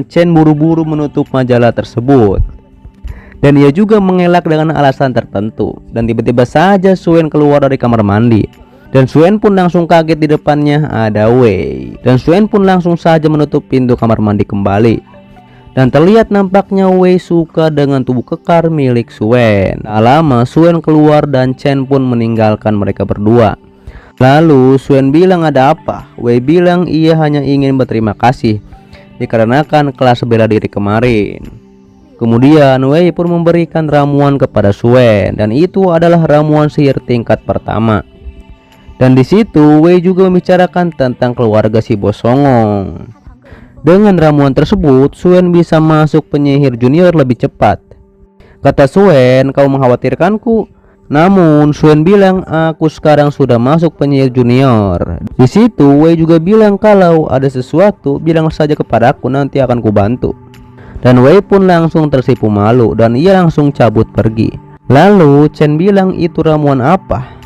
Chen buru-buru menutup majalah tersebut. Dan ia juga mengelak dengan alasan tertentu. Dan tiba-tiba saja Suen keluar dari kamar mandi. Dan Suen pun langsung kaget di depannya ada Wei. Dan Suen pun langsung saja menutup pintu kamar mandi kembali. Dan terlihat nampaknya Wei suka dengan tubuh kekar milik Suen. Tak lama Suen keluar dan Chen pun meninggalkan mereka berdua. Lalu Suen bilang ada apa? Wei bilang ia hanya ingin berterima kasih dikarenakan kelas bela diri kemarin. Kemudian Wei pun memberikan ramuan kepada Suen dan itu adalah ramuan sihir tingkat pertama. Dan di situ Wei juga membicarakan tentang keluarga si bos songong. Dengan ramuan tersebut Suen bisa masuk penyihir junior lebih cepat. Kata Suen, kau mengkhawatirkanku. Namun Suen bilang aku sekarang sudah masuk penyihir junior. Di situ Wei juga bilang kalau ada sesuatu bilang saja kepadaku, nanti akan kubantu. Dan Wei pun langsung tersipu malu dan ia langsung cabut pergi. Lalu Chen bilang itu ramuan apa?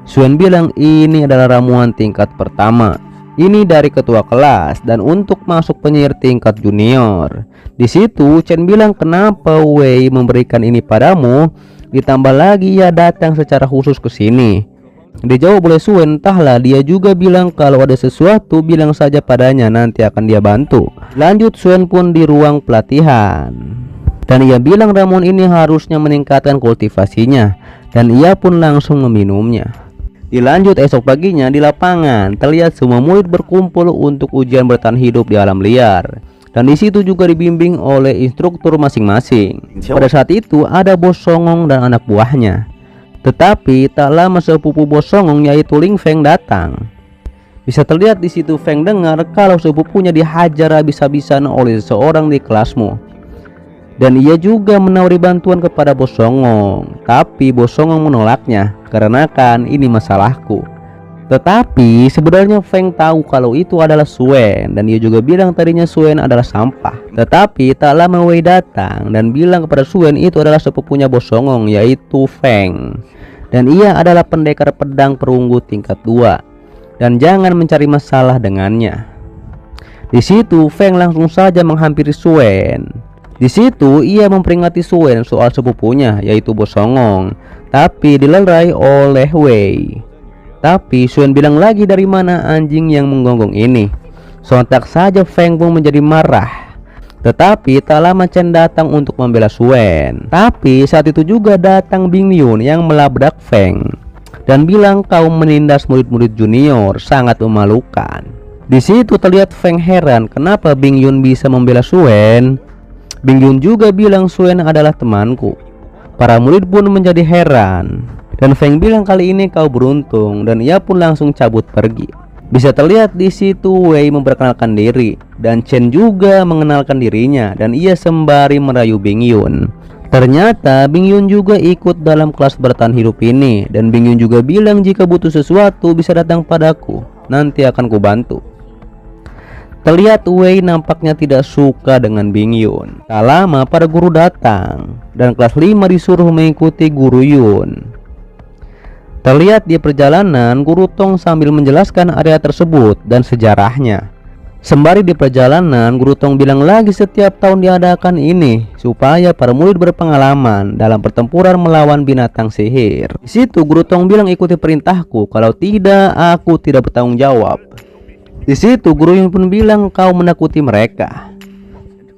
Suen bilang ini adalah ramuan tingkat pertama. Ini dari ketua kelas dan untuk masuk penyihir tingkat junior. Di situ Chen bilang kenapa Wei memberikan ini padamu? Ditambah lagi ia datang secara khusus ke sini. Dijawab oleh Suen, entahlah, dia juga bilang kalau ada sesuatu bilang saja padanya, nanti akan dia bantu. Lanjut Suen pun di ruang pelatihan. Dan ia bilang ramuan ini harusnya meningkatkan kultivasinya. Dan ia pun langsung meminumnya. Dilanjut esok paginya di lapangan, terlihat semua murid berkumpul untuk ujian bertahan hidup di alam liar. Dan di situ juga dibimbing oleh instruktur masing-masing. Pada saat itu ada bos songong dan anak buahnya. Tetapi tak lama sepupu bos songong yaitu Ling Feng datang. Bisa terlihat di situ Feng dengar kalau sepupunya dihajar habis-habisan oleh seseorang di kelasmu. Dan ia juga menawari bantuan kepada bos songong. Tapi bos songong menolaknya karena kan ini masalahku. Tetapi sebenarnya Feng tahu kalau itu adalah Suen. Dan ia juga bilang tadinya Suen adalah sampah. Tetapi tak lama Wei datang dan bilang kepada Suen itu adalah sepupunya bos songong yaitu Feng. Dan ia adalah pendekar pedang perunggu tingkat 2. Dan jangan mencari masalah dengannya. Di situ Feng langsung saja menghampiri Suen. Di situ ia memperingati Suen soal sepupunya yaitu bos songong. Tapi dilerai oleh Wei. Tapi Suen bilang lagi dari mana anjing yang menggonggong ini. Sontak saja Feng pun menjadi marah. Tetapi tak lama Chen datang untuk membela Suen. Tapi saat itu juga datang Bing Yun yang melabrak Feng. Dan bilang kau menindas murid-murid junior sangat memalukan. Di situ terlihat Feng heran kenapa Bing Yun bisa membela Suen. Bing Yun juga bilang Suen adalah temanku. Para murid pun menjadi heran. Dan Feng bilang kali ini kau beruntung dan ia pun langsung cabut pergi. Bisa terlihat di situ Wei memperkenalkan diri dan Chen juga mengenalkan dirinya dan ia sembari merayu Bing Yun. Ternyata Bing Yun juga ikut dalam kelas bertahan hidup ini dan Bing Yun juga bilang jika butuh sesuatu bisa datang padaku, nanti akan kubantu. Terlihat Wei nampaknya tidak suka dengan Bing Yun. Tak lama para guru datang dan kelas 5 disuruh mengikuti guru Yun. Terlihat di perjalanan Guru Tong sambil menjelaskan area tersebut dan sejarahnya. Sembari di perjalanan Guru Tong bilang lagi setiap tahun diadakan ini supaya para murid berpengalaman dalam pertempuran melawan binatang sihir. Di situ Guru Tong bilang ikuti perintahku, kalau tidak aku tidak bertanggung jawab. Di situ Guru Yun pun bilang kau menakuti mereka.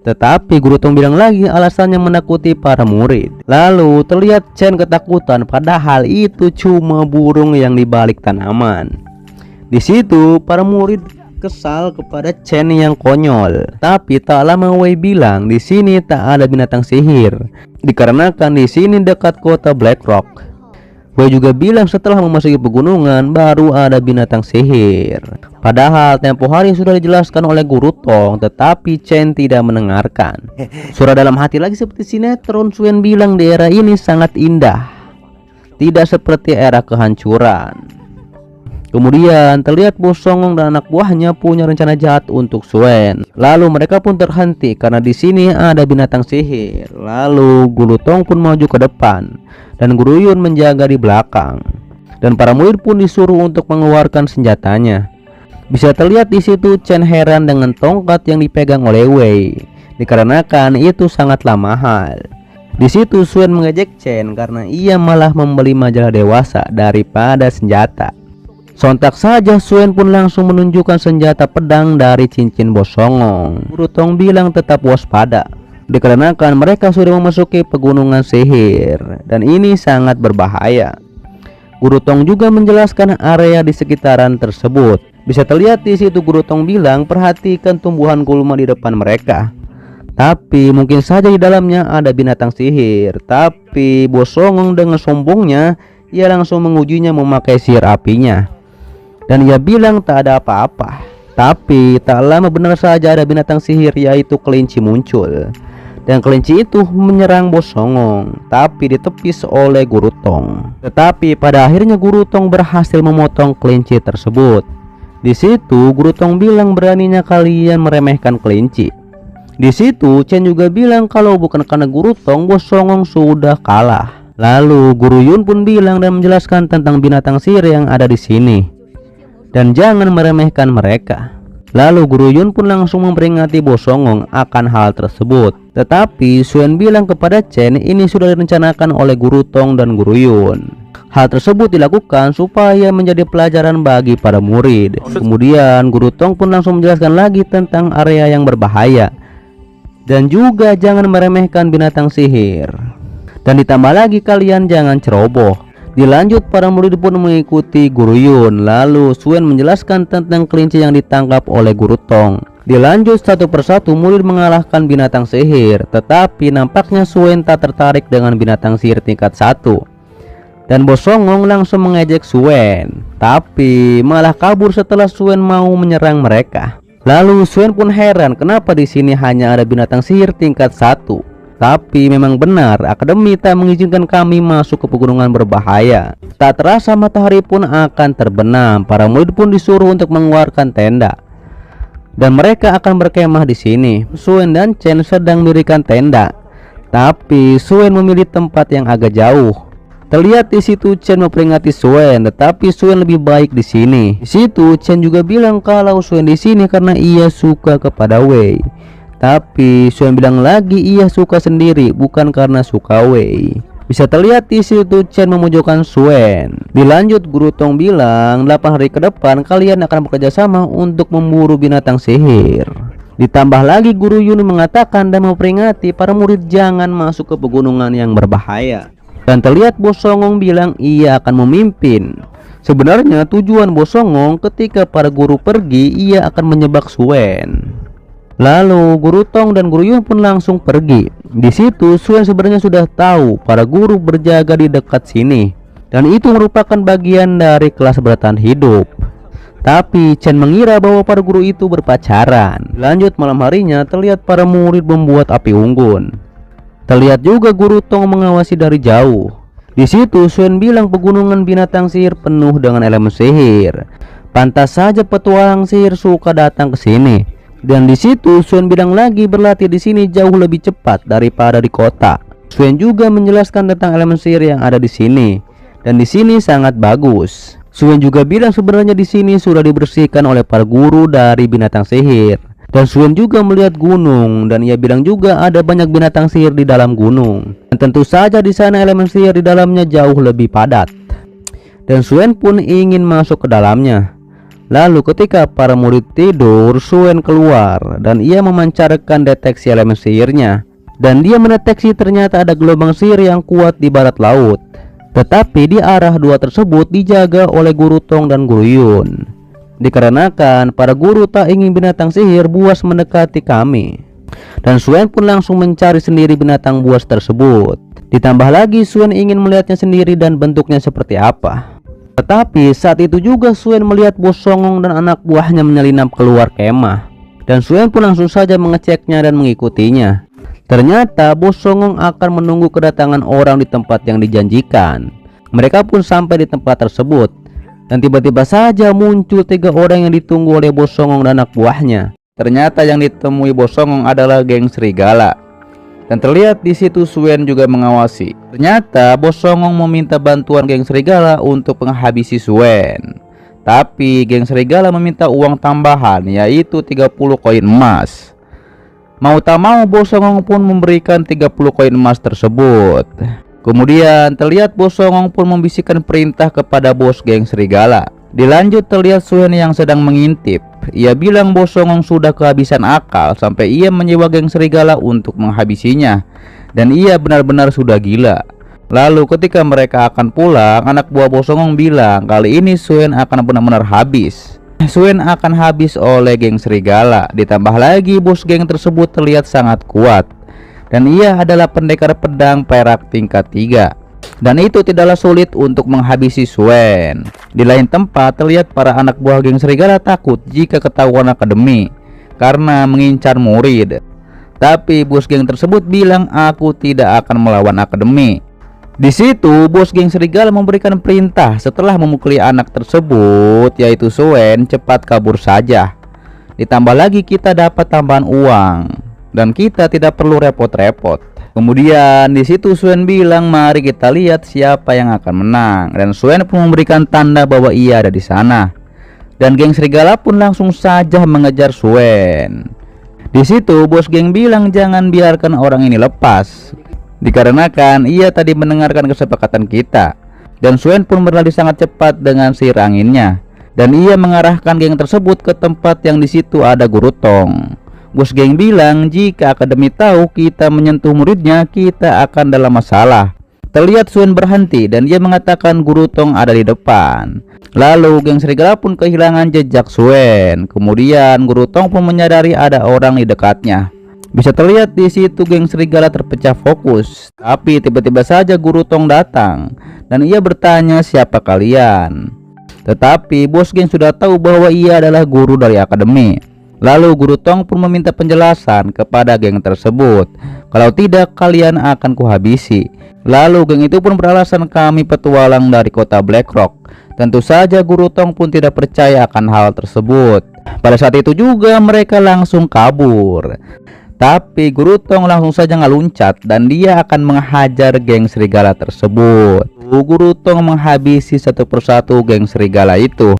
Tetapi Guru Tong bilang lagi alasannya menakuti para murid. Lalu terlihat Chen ketakutan padahal itu cuma burung yang dibalik tanaman. Di situ para murid kesal kepada Chen yang konyol. Tapi tak lama Wei bilang di sini tak ada binatang sihir. Dikarenakan di sini dekat kota Black Rock. Wei juga bilang setelah memasuki pegunungan baru ada binatang sihir. Padahal tempo hari sudah dijelaskan oleh Guru Tong, tetapi Chen tidak mendengarkan. Suara dalam hati lagi seperti sinetron. Suen bilang di era ini sangat indah, tidak seperti era kehancuran. Kemudian terlihat bos songong dan anak buahnya punya rencana jahat untuk Suen. Lalu mereka pun terhenti karena di sini ada binatang sihir. Lalu Guru Tong pun maju ke depan dan Guru Yun menjaga di belakang. Dan para murid pun disuruh untuk mengeluarkan senjatanya. Bisa terlihat di situ Chen heran dengan tongkat yang dipegang oleh Wei, dikarenakan itu sangatlah mahal. Di situ Suen mengejek Chen karena ia malah membeli majalah dewasa daripada senjata. Sontak saja Suen pun langsung menunjukkan senjata pedang dari cincin Bos Songong. Guru Tong bilang tetap waspada, dikarenakan mereka sudah memasuki pegunungan sihir dan ini sangat berbahaya. Guru Tong juga menjelaskan area di sekitaran tersebut. Bisa terlihat di situ Guru Tong bilang perhatikan tumbuhan gulma di depan mereka. Tapi mungkin saja di dalamnya ada binatang sihir. Tapi Bos Songong dengan sombongnya ia langsung mengujinya memakai sihir apinya. Dan ia bilang tak ada apa-apa. Tapi tak lama benar saja ada binatang sihir yaitu kelinci muncul. Dan kelinci itu menyerang Bos Songong, tapi ditepis oleh Guru Tong. Tetapi pada akhirnya Guru Tong berhasil memotong kelinci tersebut. Di situ Guru Tong bilang beraninya kalian meremehkan kelinci. Di situ Chen juga bilang kalau bukan karena Guru Tong, Bos Songong sudah kalah. Lalu Guru Yun pun bilang dan menjelaskan tentang binatang sihir yang ada di sini dan jangan meremehkan mereka. Lalu Guru Yun pun langsung memperingati Bos Songong akan hal tersebut. Tetapi Suen bilang kepada Chen ini sudah direncanakan oleh Guru Tong dan Guru Yun. Hal tersebut dilakukan supaya menjadi pelajaran bagi para murid. Kemudian Guru Tong pun langsung menjelaskan lagi tentang area yang berbahaya dan juga jangan meremehkan binatang sihir. Dan ditambah lagi kalian jangan ceroboh. Dilanjut para murid pun mengikuti Guru Yun. Lalu Suen menjelaskan tentang kelinci yang ditangkap oleh Guru Tong. Dilanjut satu persatu murid mengalahkan binatang sihir. Tetapi nampaknya Suen tak tertarik dengan binatang sihir tingkat 1. Dan Bos Songong langsung mengejek Suen, tapi malah kabur setelah Suen mau menyerang mereka. Lalu Suen pun heran kenapa di sini hanya ada binatang sihir tingkat 1. Tapi memang benar akademi tak mengizinkan kami masuk ke pegunungan berbahaya. Tak terasa matahari pun akan terbenam. Para murid pun disuruh untuk mengeluarkan tenda dan mereka akan berkemah di sini. Suen dan Chen sedang mendirikan tenda, tapi Suen memilih tempat yang agak jauh. Terlihat di situ Chen memperingati Suen, tetapi Suen lebih baik di sini. Di situ Chen juga bilang kalau Suen di sini karena ia suka kepada Wei. Tapi Suen bilang lagi ia suka sendiri, bukan karena suka Wei. Bisa terlihat di situ Chen memojokkan Suen. Dilanjut Guru Tong bilang 8 hari ke depan kalian akan bekerja sama untuk memburu binatang sihir. Ditambah lagi Guru Yun mengatakan dan memperingati para murid jangan masuk ke pegunungan yang berbahaya. Dan terlihat Bos Songong bilang ia akan memimpin. Sebenarnya tujuan Bos Songong ketika para guru pergi ia akan menyebak Suen. Lalu Guru Tong dan Guru Yun pun langsung pergi. Di situ Suen sebenarnya sudah tahu para guru berjaga di dekat sini dan itu merupakan bagian dari kelas bertahan hidup. Tapi Chen mengira bahwa para guru itu berpacaran. Lanjut malam harinya terlihat para murid membuat api unggun. Terlihat juga Guru Tong mengawasi dari jauh. Di situ Suen bilang pegunungan binatang sihir penuh dengan elemen sihir. Pantas saja petualang sihir suka datang ke sini. Dan di situ Suen bilang lagi berlatih di sini jauh lebih cepat daripada di kota. Suen juga menjelaskan tentang elemen sihir yang ada di sini. Dan di sini sangat bagus. Suen juga bilang sebenarnya di sini sudah dibersihkan oleh para guru dari binatang sihir. Dan Suen juga melihat gunung dan ia bilang juga ada banyak binatang sihir di dalam gunung. Dan tentu saja di sana elemen sihir di dalamnya jauh lebih padat. Dan Suen pun ingin masuk ke dalamnya. Lalu ketika para murid tidur, Suen keluar dan ia memancarkan deteksi elemen sihirnya. Dan dia mendeteksi ternyata ada gelombang sihir yang kuat di barat laut. Tetapi di arah dua tersebut dijaga oleh Guru Tong dan Guru Yun. Dikarenakan para guru tak ingin binatang sihir buas mendekati kami. Dan Suen pun langsung mencari sendiri binatang buas tersebut. Ditambah lagi Suen ingin melihatnya sendiri dan bentuknya seperti apa. Tetapi saat itu juga Suen melihat Bos Songong dan anak buahnya menyelinap keluar kemah. Dan Suen pun langsung saja mengeceknya dan mengikutinya. Ternyata Bos Songong akan menunggu kedatangan orang di tempat yang dijanjikan. Mereka pun sampai di tempat tersebut. Dan tiba-tiba saja muncul 3 orang yang ditunggu oleh Bos Songong dan anak buahnya. Ternyata yang ditemui Bos Songong adalah geng serigala. Dan terlihat di situ Suen juga mengawasi. Ternyata Bos Songong meminta bantuan geng serigala untuk menghabisi Suen. Tapi geng serigala meminta uang tambahan, yaitu 30 koin emas. Mau tak mau Bos Songong pun memberikan 30 koin emas tersebut. Kemudian terlihat Bos Songong pun membisikkan perintah kepada bos geng serigala. Dilanjut terlihat Suen yang sedang mengintip. Ia bilang Bos Songong sudah kehabisan akal sampai ia menyewa geng serigala untuk menghabisinya. Dan ia benar-benar sudah gila. Lalu ketika mereka akan pulang, anak buah Bos Songong bilang kali ini Suen akan benar-benar habis. Suen akan habis oleh geng serigala. Ditambah lagi bos geng tersebut terlihat sangat kuat. Dan ia adalah pendekar pedang perak tingkat 3. Dan itu tidaklah sulit untuk menghabisi Suen. Di lain tempat terlihat para anak buah geng serigala takut jika ketahuan akademi karena mengincar murid. Tapi bos geng tersebut bilang aku tidak akan melawan akademi. Di situ bos geng serigala memberikan perintah setelah memukuli anak tersebut, yaitu Suen, cepat kabur saja. Ditambah lagi kita dapat tambahan uang dan kita tidak perlu repot-repot. Kemudian di situ Suen bilang mari kita lihat siapa yang akan menang, dan Suen pun memberikan tanda bahwa ia ada di sana. Dan geng serigala pun langsung saja mengejar Suen. Di situ bos geng bilang jangan biarkan orang ini lepas, dikarenakan ia tadi mendengarkan kesepakatan kita. Dan Suen pun berlari sangat cepat dengan sihir anginnya, dan ia mengarahkan geng tersebut ke tempat yang di situ ada Guru Tong. Bos geng bilang jika akademi tahu kita menyentuh muridnya, kita akan dalam masalah. Terlihat Suen berhenti dan dia mengatakan Guru Tong ada di depan. Lalu geng serigala pun kehilangan jejak Suen. Kemudian Guru Tong pun menyadari ada orang di dekatnya. Bisa terlihat di situ geng serigala terpecah fokus. Tapi tiba-tiba saja Guru Tong datang dan ia bertanya siapa kalian. Tetapi bos geng sudah tahu bahwa ia adalah guru dari akademi. Lalu Guru Tong pun meminta penjelasan kepada geng tersebut. Kalau tidak kalian akan kuhabisi. Lalu geng itu pun beralasan kami petualang dari kota Black Rock. Tentu saja Guru Tong pun tidak percaya akan hal tersebut. Pada saat itu juga mereka langsung kabur. Tapi Guru Tong langsung saja ngeluncat dan dia akan menghajar geng serigala tersebut. Guru Tong menghabisi satu persatu geng serigala itu.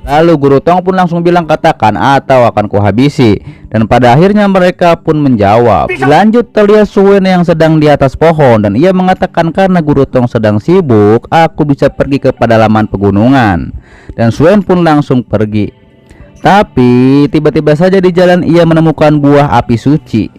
Lalu Guru Tong pun langsung bilang katakan atau akan kuhabisi. Dan pada akhirnya mereka pun menjawab. Lanjut terlihat Suen yang sedang di atas pohon dan ia mengatakan karena Guru Tong sedang sibuk, aku bisa pergi ke pedalaman pegunungan. Dan Suen pun langsung pergi. Tapi tiba-tiba saja di jalan ia menemukan buah api suci.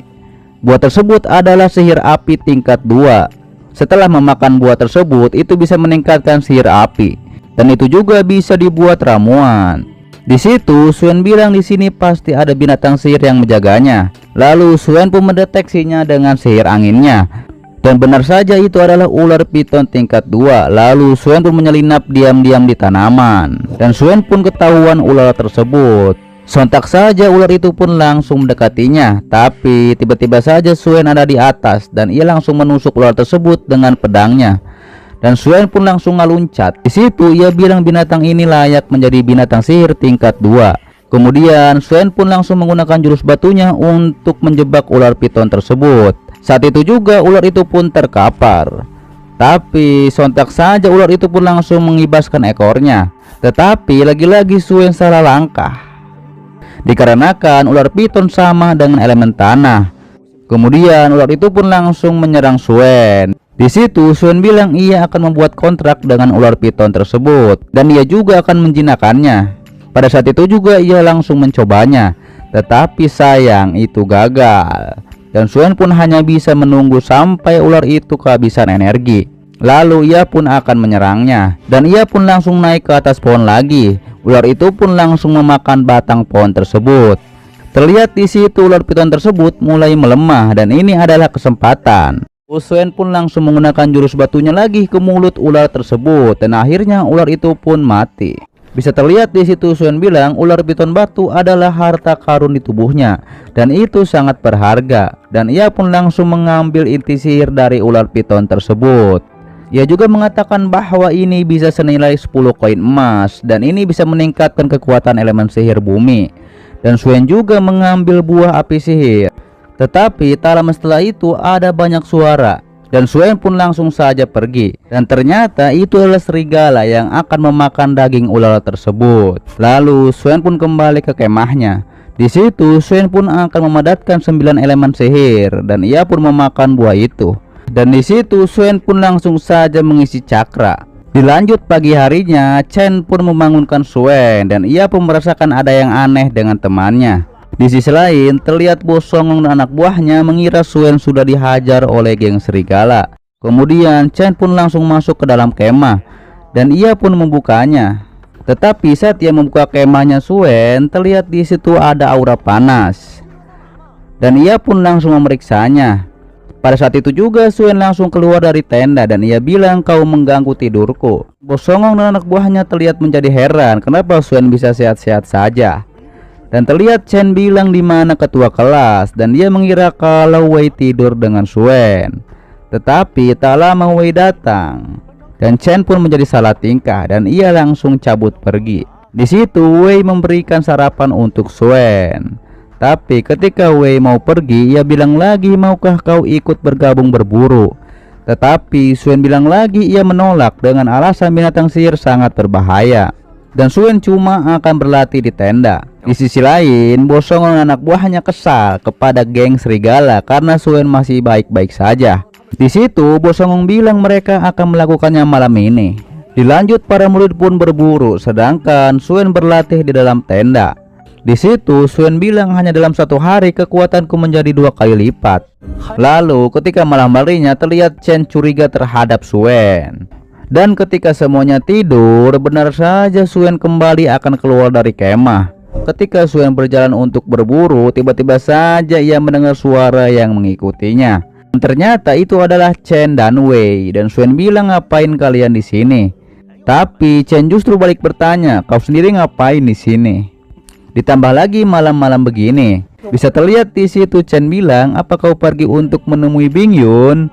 Buah tersebut adalah sihir api tingkat 2. Setelah memakan buah tersebut itu bisa meningkatkan sihir api. Dan itu juga bisa dibuat ramuan. Di situ Suen bilang di sini pasti ada binatang sihir yang menjaganya. Lalu Suen pun mendeteksinya dengan sihir anginnya. Dan benar saja itu adalah ular piton tingkat 2. Lalu Suen pun menyelinap diam-diam di tanaman. Dan Suen pun ketahuan ular tersebut. Sontak saja ular itu pun langsung mendekatinya. Tapi tiba-tiba saja Suen ada di atas dan ia langsung menusuk ular tersebut dengan pedangnya. Dan Suen pun langsung ngeluncat. Di situ ia bilang binatang ini layak menjadi binatang sihir tingkat 2. Kemudian Suen pun langsung menggunakan jurus batunya untuk menjebak ular piton tersebut. Saat itu juga ular itu pun terkapar. Tapi sontak saja ular itu pun langsung mengibaskan ekornya. Tetapi lagi-lagi Suen salah langkah, dikarenakan ular piton sama dengan elemen tanah. Kemudian ular itu pun langsung menyerang Suen. Di situ Suen bilang ia akan membuat kontrak dengan ular piton tersebut dan ia juga akan menjinakkannya. Pada saat itu juga ia langsung mencobanya, tetapi sayang itu gagal. Dan Suen pun hanya bisa menunggu sampai ular itu kehabisan energi. Lalu ia pun akan menyerangnya dan ia pun langsung naik ke atas pohon lagi. Ular itu pun langsung memakan batang pohon tersebut. Terlihat di situ ular piton tersebut mulai melemah dan ini adalah kesempatan. Suen pun langsung menggunakan jurus batunya lagi ke mulut ular tersebut dan akhirnya ular itu pun mati. Bisa terlihat di situ Suen bilang ular piton batu adalah harta karun di tubuhnya dan itu sangat berharga, dan ia pun langsung mengambil inti sihir dari ular piton tersebut. Ia juga mengatakan bahwa ini bisa senilai 10 koin emas dan ini bisa meningkatkan kekuatan elemen sihir bumi. Dan Suen juga mengambil buah api sihir. Tetapi tak lama setelah itu ada banyak suara dan Suen pun langsung saja pergi. Dan ternyata itu adalah serigala yang akan memakan daging ular tersebut. Lalu Suen pun kembali ke kemahnya. Di situ Suen pun akan memadatkan 9 elemen sihir dan ia pun memakan buah itu. Dan di situ Suen pun langsung saja mengisi cakra. Dilanjut pagi harinya, Chen pun membangunkan Suen dan ia pun merasakan ada yang aneh dengan temannya. Di sisi lain, terlihat Bos Songong dan anak buahnya mengira Suen sudah dihajar oleh geng serigala. Kemudian Chen pun langsung masuk ke dalam kemah dan ia pun membukanya. Tetapi saat ia membuka kemahnya Suen, terlihat di situ ada aura panas. Dan ia pun langsung memeriksanya. Pada saat itu juga Suen langsung keluar dari tenda dan ia bilang, "Kau mengganggu tidurku." Bos Songong dan anak buahnya terlihat menjadi heran kenapa Suen bisa sehat-sehat saja. Dan terlihat Chen bilang di mana ketua kelas dan dia mengira kalau Wei tidur dengan Suen. Tetapi tak lama Wei datang dan Chen pun menjadi salah tingkah dan ia langsung cabut pergi. Di situ Wei memberikan sarapan untuk Suen. Tapi ketika Wei mau pergi, ia bilang lagi, "Maukah kau ikut bergabung berburu?" Tetapi Suen bilang lagi ia menolak dengan alasan binatang sihir sangat berbahaya. Dan Suen cuma akan berlatih di tenda. Di sisi lain, Bos Songong dan anak buahnya kesal kepada geng serigala karena Suen masih baik-baik saja. Di situ Bos Songong bilang mereka akan melakukannya malam ini. Dilanjut para murid pun berburu, sedangkan Suen berlatih di dalam tenda. Di situ Suen bilang hanya dalam 1 hari kekuatanku menjadi 2 kali lipat. Lalu ketika malam harinya terlihat Chen curiga terhadap Suen. Dan ketika semuanya tidur, benar saja Suen kembali akan keluar dari kemah. Ketika Suen berjalan untuk berburu, tiba-tiba saja ia mendengar suara yang mengikutinya. Dan ternyata itu adalah Chen dan Wei. Dan Suen bilang, "Ngapain kalian di sini?" Tapi Chen justru balik bertanya, "Kau sendiri ngapain di sini? Ditambah lagi malam-malam begini." Bisa terlihat di situ Chen bilang, "Apa kau pergi untuk menemui Bing Yun?"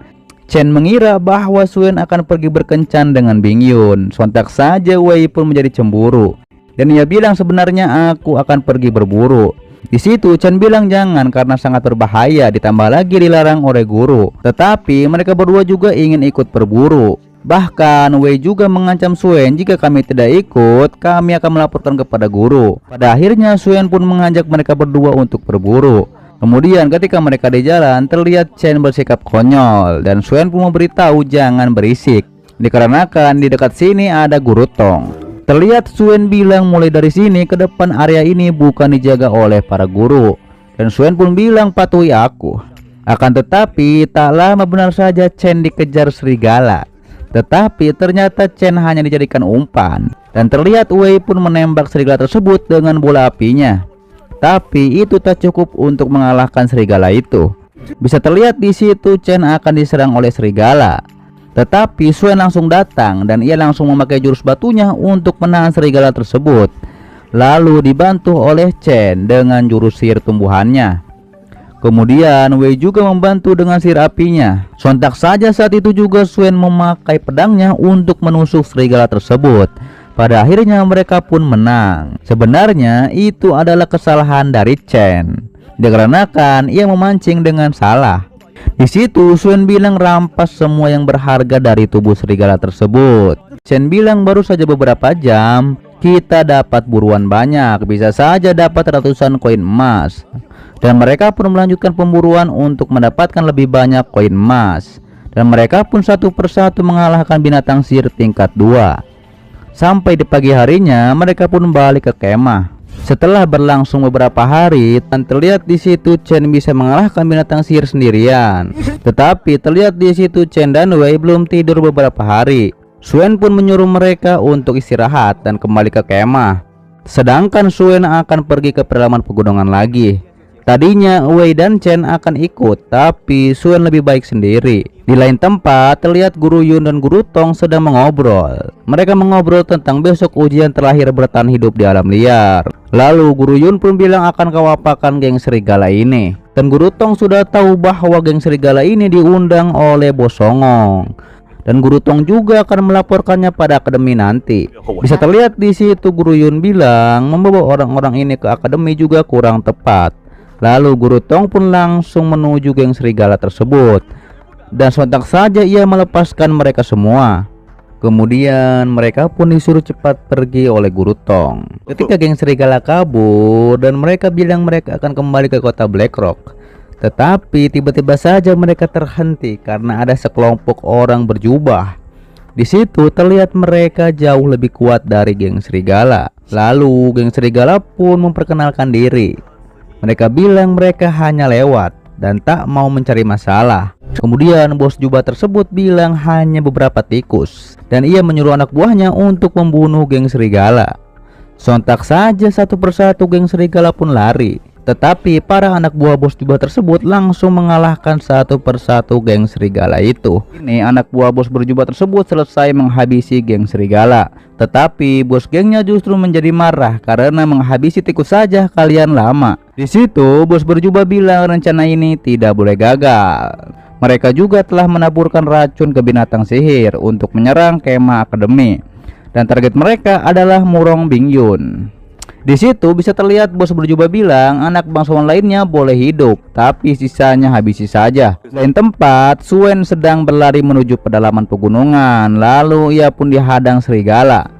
Chen mengira bahwa Suen akan pergi berkencan dengan Bing Yun. Sontak saja Wei pun menjadi cemburu. Dan ia bilang, "Sebenarnya aku akan pergi berburu." Di situ Chen bilang jangan karena sangat berbahaya, ditambah lagi dilarang oleh guru. Tetapi mereka berdua juga ingin ikut berburu. Bahkan Wei juga mengancam Suen, "Jika kami tidak ikut, kami akan melaporkan kepada guru." Pada akhirnya Suen pun mengajak mereka berdua untuk berburu. Kemudian ketika mereka di jalan, terlihat Chen bersikap konyol dan Suen pun memberitahu jangan berisik, dikarenakan di dekat sini ada Guru Tong. Terlihat Suen bilang mulai dari sini ke depan area ini bukan dijaga oleh para guru. Dan Suen pun bilang, "Patuhi aku." Akan tetapi tak lama benar saja Chen dikejar serigala. Tetapi ternyata Chen hanya dijadikan umpan. Dan terlihat Wei pun menembak serigala tersebut dengan bola apinya. Tapi itu tak cukup untuk mengalahkan serigala itu. Bisa terlihat di situ Chen akan diserang oleh serigala. Tetapi Suen langsung datang dan ia langsung memakai jurus batunya untuk menahan serigala tersebut. Lalu dibantu oleh Chen dengan jurus sihir tumbuhannya. Kemudian Wei juga membantu dengan sihir apinya. Sontak saja saat itu juga Suen memakai pedangnya untuk menusuk serigala tersebut. Pada akhirnya mereka pun menang. Sebenarnya itu adalah kesalahan dari Chen, dikarenakan ia memancing dengan salah. Di situ Suen bilang rampas semua yang berharga dari tubuh serigala tersebut. Chen bilang baru saja beberapa jam kita dapat buruan banyak, bisa saja dapat ratusan koin emas. Dan mereka pun melanjutkan pemburuan untuk mendapatkan lebih banyak koin emas. Dan mereka pun satu persatu mengalahkan binatang sihir tingkat 2. Sampai di pagi harinya mereka pun balik ke kemah. Setelah berlangsung beberapa hari, terlihat di situ Chen bisa mengalahkan binatang sihir sendirian. Tetapi terlihat di situ Chen dan Wei belum tidur beberapa hari. Suen pun menyuruh mereka untuk istirahat dan kembali ke kemah. Sedangkan Suen akan pergi ke pedalaman pegunungan lagi. Tadinya Wei dan Chen akan ikut, tapi Suen lebih baik sendiri. Di lain tempat, terlihat Guru Yun dan Guru Tong sedang mengobrol. Mereka mengobrol tentang besok ujian terakhir bertahan hidup di alam liar. Lalu Guru Yun pun bilang akan kau apakan geng serigala ini. Dan Guru Tong sudah tahu bahwa geng serigala ini diundang oleh Bos Songong. Dan Guru Tong juga akan melaporkannya pada akademi nanti. Bisa terlihat di situ Guru Yun bilang membawa orang-orang ini ke akademi juga kurang tepat. Lalu Guru Tong pun langsung menuju geng serigala tersebut, dan sontak saja ia melepaskan mereka semua. Kemudian mereka pun disuruh cepat pergi oleh Guru Tong. Ketika geng serigala kabur dan mereka bilang mereka akan kembali ke kota Black Rock, tetapi tiba-tiba saja mereka terhenti karena ada sekelompok orang berjubah. Di situ terlihat mereka jauh lebih kuat dari geng serigala. Lalu geng serigala pun memperkenalkan diri. Mereka bilang mereka hanya lewat dan tak mau mencari masalah. Kemudian bos jubah tersebut bilang hanya beberapa tikus, dan ia menyuruh anak buahnya untuk membunuh geng serigala. Sontak saja satu persatu geng serigala pun lari, tetapi para anak buah bos jubah tersebut langsung mengalahkan satu persatu geng serigala itu. Ini anak buah bos berjubah tersebut selesai menghabisi geng serigala, tetapi bos gengnya justru menjadi marah karena menghabisi tikus saja kalian lama. Di situ bos berjubah bilang rencana ini tidak boleh gagal. Mereka juga telah menaburkan racun ke binatang sihir untuk menyerang kemah akademi, dan target mereka adalah Murong Bingyun. Di situ bisa terlihat bos berjubah bilang anak bangsawan lainnya boleh hidup, tapi sisanya habisi saja. Selain tempat, Suen sedang berlari menuju pedalaman pegunungan, lalu ia pun dihadang serigala.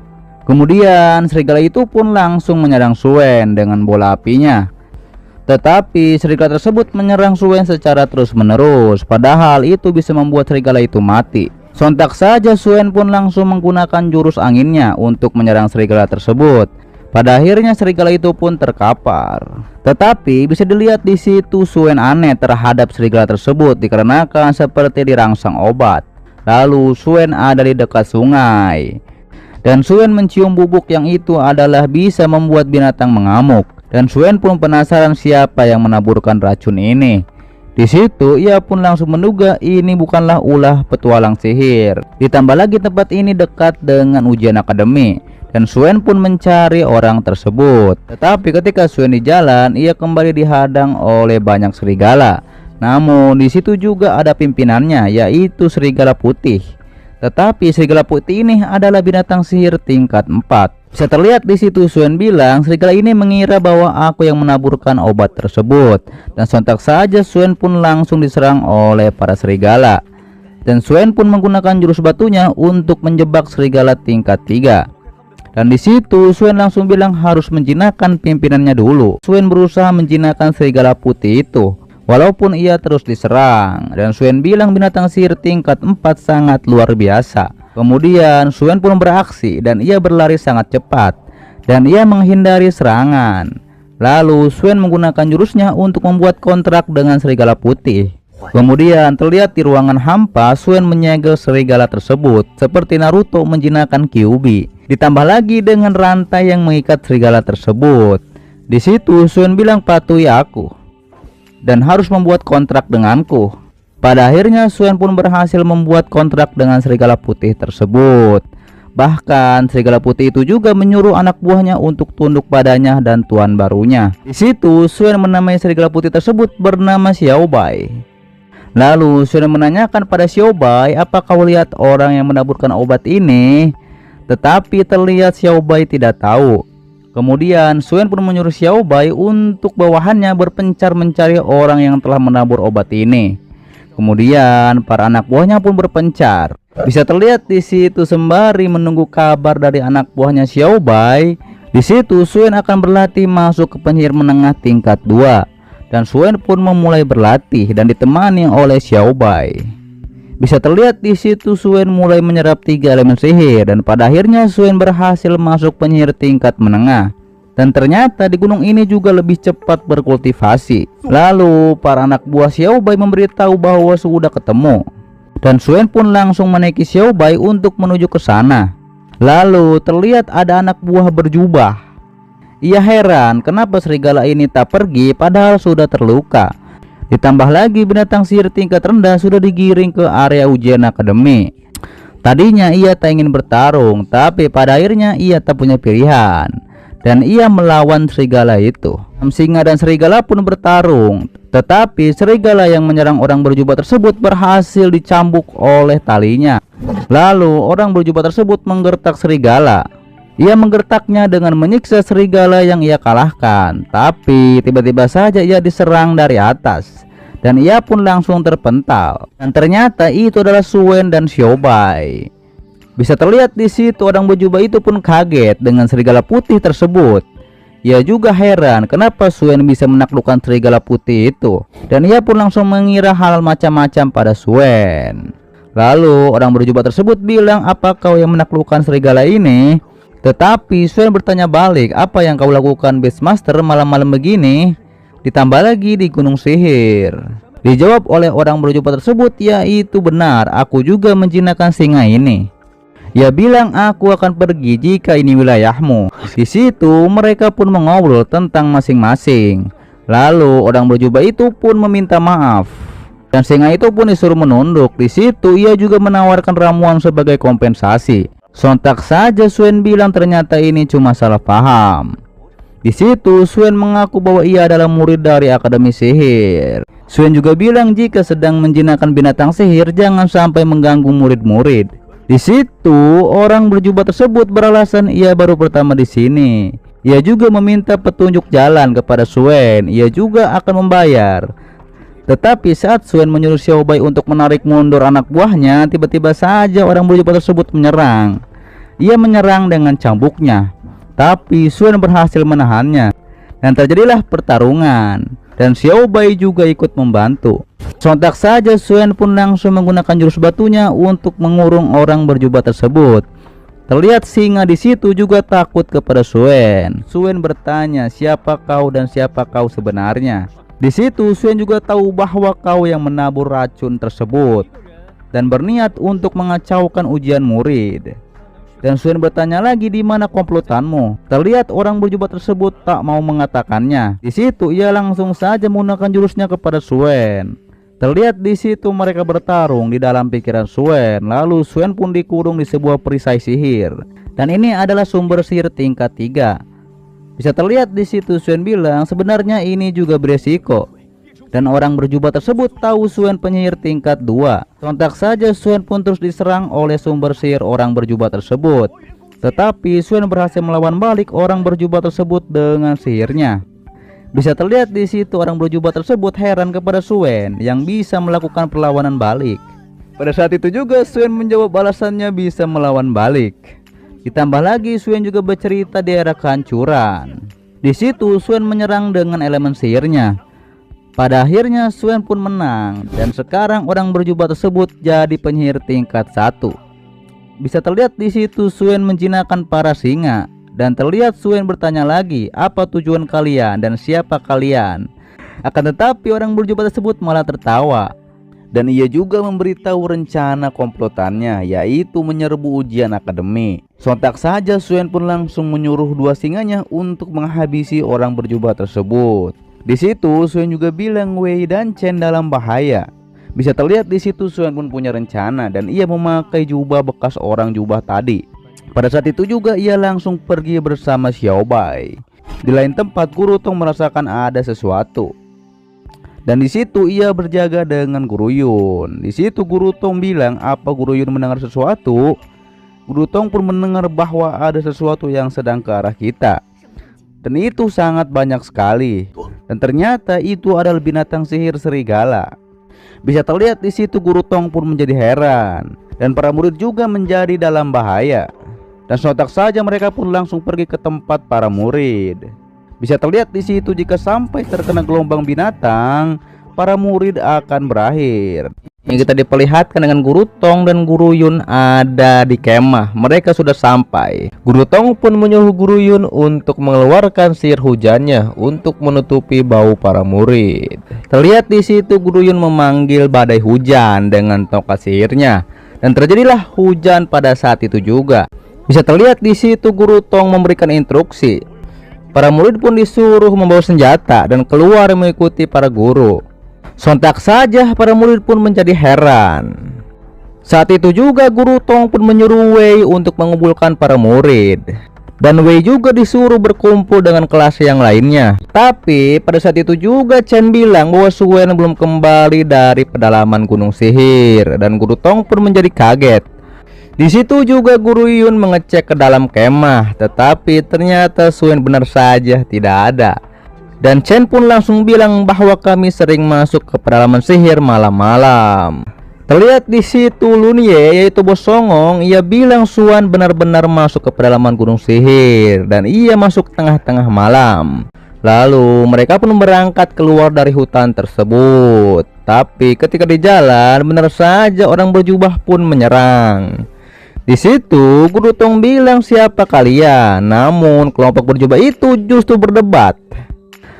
Kemudian serigala itu pun langsung menyerang Suen dengan bola apinya. Tetapi serigala tersebut menyerang Suen secara terus-menerus, padahal itu bisa membuat serigala itu mati. Sontak saja Suen pun langsung menggunakan jurus anginnya untuk menyerang serigala tersebut. Pada akhirnya serigala itu pun terkapar. Tetapi bisa dilihat di situ Suen aneh terhadap serigala tersebut dikarenakan seperti dirangsang obat. Lalu Suen ada di dekat sungai, dan Suen mencium bubuk yang itu adalah bisa membuat binatang mengamuk. Dan Suen pun penasaran siapa yang menaburkan racun ini. Di situ ia pun langsung menduga ini bukanlah ulah petualang sihir. Ditambah lagi tempat ini dekat dengan ujian akademi, dan Suen pun mencari orang tersebut. Tetapi ketika Suen di jalan, ia kembali dihadang oleh banyak serigala. Namun di situ juga ada pimpinannya, yaitu serigala putih. Tetapi serigala putih ini adalah binatang sihir tingkat 4. Bisa terlihat di situ Suen bilang serigala ini mengira bahwa aku yang menaburkan obat tersebut, dan sontak saja Suen pun langsung diserang oleh para serigala. Dan Suen pun menggunakan jurus batunya untuk menjebak serigala tingkat 3. Dan di situ Suen langsung bilang harus menjinakkan pimpinannya dulu. Suen berusaha menjinakkan serigala putih itu, walaupun ia terus diserang. Dan Suen bilang binatang sihir tingkat 4 sangat luar biasa. Kemudian Suen pun beraksi dan ia berlari sangat cepat, dan ia menghindari serangan. Lalu Suen menggunakan jurusnya untuk membuat kontrak dengan serigala putih. Kemudian terlihat di ruangan hampa Suen menyegel serigala tersebut seperti Naruto menjinakkan Kyuubi. Ditambah lagi dengan rantai yang mengikat serigala tersebut. Di situ Suen bilang patuhi aku dan harus membuat kontrak denganku. Pada akhirnya Suen pun berhasil membuat kontrak dengan serigala putih tersebut. Bahkan serigala putih itu juga menyuruh anak buahnya untuk tunduk padanya dan tuan barunya. Di situ Suen menamai serigala putih tersebut bernama Xiaobai. Lalu Suen menanyakan pada Xiaobai, apakah kau lihat orang yang menaburkan obat ini? Tetapi terlihat Xiaobai tidak tahu. Kemudian Suen pun menyuruh Xiaobai untuk bawahannya berpencar mencari orang yang telah menabur obat ini. Kemudian para anak buahnya pun berpencar. Bisa terlihat di situ sembari menunggu kabar dari anak buahnya Xiaobai. Di situ Suen akan berlatih masuk ke penyihir menengah tingkat 2. Dan Suen pun memulai berlatih dan ditemani oleh Xiaobai. Bisa terlihat di situ Suen mulai menyerap 3 elemen sihir, dan pada akhirnya Suen berhasil masuk penyihir tingkat menengah. Dan ternyata di gunung ini juga lebih cepat berkultivasi. Lalu para anak buah Xiaobai memberitahu bahwa sudah ketemu, dan Suen pun langsung menaiki Xiaobai untuk menuju ke sana. Lalu terlihat ada anak buah berjubah. Ia heran kenapa serigala ini tak pergi padahal sudah terluka. Ditambah lagi binatang sihir tingkat rendah sudah digiring ke area ujian akademi. Tadinya ia tak ingin bertarung, tapi pada akhirnya ia tak punya pilihan, dan ia melawan serigala itu. Singa dan serigala pun bertarung, tetapi serigala yang menyerang orang berjubah tersebut berhasil dicambuk oleh talinya. Lalu orang berjubah tersebut menggertak serigala. Ia menggertaknya dengan menyiksa serigala yang ia kalahkan. Tapi tiba-tiba saja ia diserang dari atas, dan ia pun langsung terpental. Dan ternyata itu adalah Suen dan Xiaobai. Bisa terlihat di situ orang berjubah itu pun kaget dengan serigala putih tersebut. Ia juga heran kenapa Suen bisa menaklukkan serigala putih itu, dan ia pun langsung mengira hal macam-macam pada Suen. Lalu orang berjubah tersebut bilang, "Apa kau yang menaklukkan serigala ini?" Tetapi Suen bertanya balik, "Apa yang kau lakukan Beastmaster malam-malam begini? Ditambah lagi di Gunung Sihir." Dijawab oleh orang berjubah tersebut, "Yaitu benar, aku juga menjinakkan singa ini." Ia bilang, "Aku akan pergi jika ini wilayahmu." Di situ mereka pun mengobrol tentang masing-masing. Lalu orang berjubah itu pun meminta maaf, dan singa itu pun disuruh menunduk. Di situ ia juga menawarkan ramuan sebagai kompensasi. Sontak saja Suen bilang ternyata ini cuma salah paham. Di situ Suen mengaku bahwa ia adalah murid dari Akademi Sihir. Suen juga bilang jika sedang menjinakkan binatang sihir jangan sampai mengganggu murid-murid. Di situ orang berjubah tersebut beralasan ia baru pertama di sini. Ia juga meminta petunjuk jalan kepada Suen. Ia juga akan membayar. Tetapi saat Suen menyuruh Xiaobai untuk menarik mundur anak buahnya, tiba-tiba saja orang berjubah tersebut menyerang. Ia menyerang dengan cambuknya, tapi Suen berhasil menahannya, dan terjadilah pertarungan. Dan Xiaobai juga ikut membantu. Sontak saja Suen pun langsung menggunakan jurus batunya untuk mengurung orang berjubah tersebut. Terlihat singa di situ juga takut kepada Suen. Suen bertanya, "Siapa kau dan siapa kau sebenarnya?" Di situ Suen juga tahu bahwa kau yang menabur racun tersebut dan berniat untuk mengacaukan ujian murid. Dan Suen bertanya lagi, "Di mana komplotanmu?" Terlihat orang berjubah tersebut tak mau mengatakannya. Di situ ia langsung saja menggunakan jurusnya kepada Suen. Terlihat di situ mereka bertarung di dalam pikiran Suen. Lalu Suen pun dikurung di sebuah perisai sihir. Dan ini adalah sumber sihir tingkat 3. Bisa terlihat di situ Suen bilang sebenarnya ini juga beresiko. Dan orang berjubah tersebut tahu Suen penyihir tingkat 2. Sontak saja Suen pun terus diserang oleh sumber sihir orang berjubah tersebut. Tetapi Suen berhasil melawan balik orang berjubah tersebut dengan sihirnya. Bisa terlihat di situ orang berjubah tersebut heran kepada Suen yang bisa melakukan perlawanan balik. Pada saat itu juga Suen menjawab alasannya bisa melawan balik. Ditambah lagi Suen juga bercerita di era kehancuran. Di situ Suen menyerang dengan elemen sihirnya. Pada akhirnya Suen pun menang, dan sekarang orang berjubah tersebut jadi penyihir tingkat 1. Bisa terlihat di situ Suen menjinakkan para singa, dan terlihat Suen bertanya lagi, "Apa tujuan kalian dan siapa kalian?" Akan tetapi orang berjubah tersebut malah tertawa. Dan ia juga memberitahu rencana komplotannya, yaitu menyerbu ujian akademi. Sontak saja Suen pun langsung menyuruh 2 singanya untuk menghabisi orang berjubah tersebut. Di situ Suen juga bilang Wei dan Chen dalam bahaya. Bisa terlihat di situ Suen pun punya rencana dan ia memakai jubah bekas orang jubah tadi. Pada saat itu juga ia langsung pergi bersama Xiaobai. Di lain tempat Guru Tong merasakan ada sesuatu. Dan di situ ia berjaga dengan Guru Yun. Di situ Guru Tong bilang, "Apa Guru Yun mendengar sesuatu?" Guru Tong pun mendengar bahwa ada sesuatu yang sedang ke arah kita. Dan itu sangat banyak sekali. Dan ternyata itu adalah binatang sihir serigala. Bisa terlihat di situ Guru Tong pun menjadi heran. Dan para murid juga menjadi dalam bahaya. Dan sontak saja mereka pun langsung pergi ke tempat para murid. Bisa terlihat di situ jika sampai terkena gelombang binatang, para murid akan berakhir. Yang kita diperlihatkan dengan Guru Tong dan Guru Yun ada di kemah. Mereka sudah sampai. Guru Tong pun menyuruh Guru Yun untuk mengeluarkan sihir hujannya untuk menutupi bau para murid. Terlihat di situ Guru Yun memanggil badai hujan dengan tongkat sihirnya, dan terjadilah hujan pada saat itu juga. Bisa terlihat di situ Guru Tong memberikan instruksi. Para murid pun disuruh membawa senjata dan keluar mengikuti para guru. Sontak saja para murid pun menjadi heran. Saat itu juga Guru Tong pun menyuruh Wei untuk mengumpulkan para murid. Dan Wei juga disuruh berkumpul dengan kelas yang lainnya. Tapi pada saat itu juga Chen bilang bahwa Suen belum kembali dari pedalaman Gunung Sihir. Dan Guru Tong pun menjadi kaget. Di situ juga Guru Yun mengecek ke dalam kemah, tetapi ternyata Suen benar saja tidak ada. Dan Chen pun langsung bilang bahwa kami sering masuk ke pedalaman sihir malam-malam. Terlihat di situ Lun Ye, yaitu bos songong, ia bilang Suan benar-benar masuk ke pedalaman gunung sihir dan ia masuk tengah-tengah malam. Lalu mereka pun berangkat keluar dari hutan tersebut. Tapi ketika di jalan, benar saja orang berjubah pun menyerang. Di situ Guru Tong bilang siapa kalian, namun kelompok berjubah itu justru berdebat.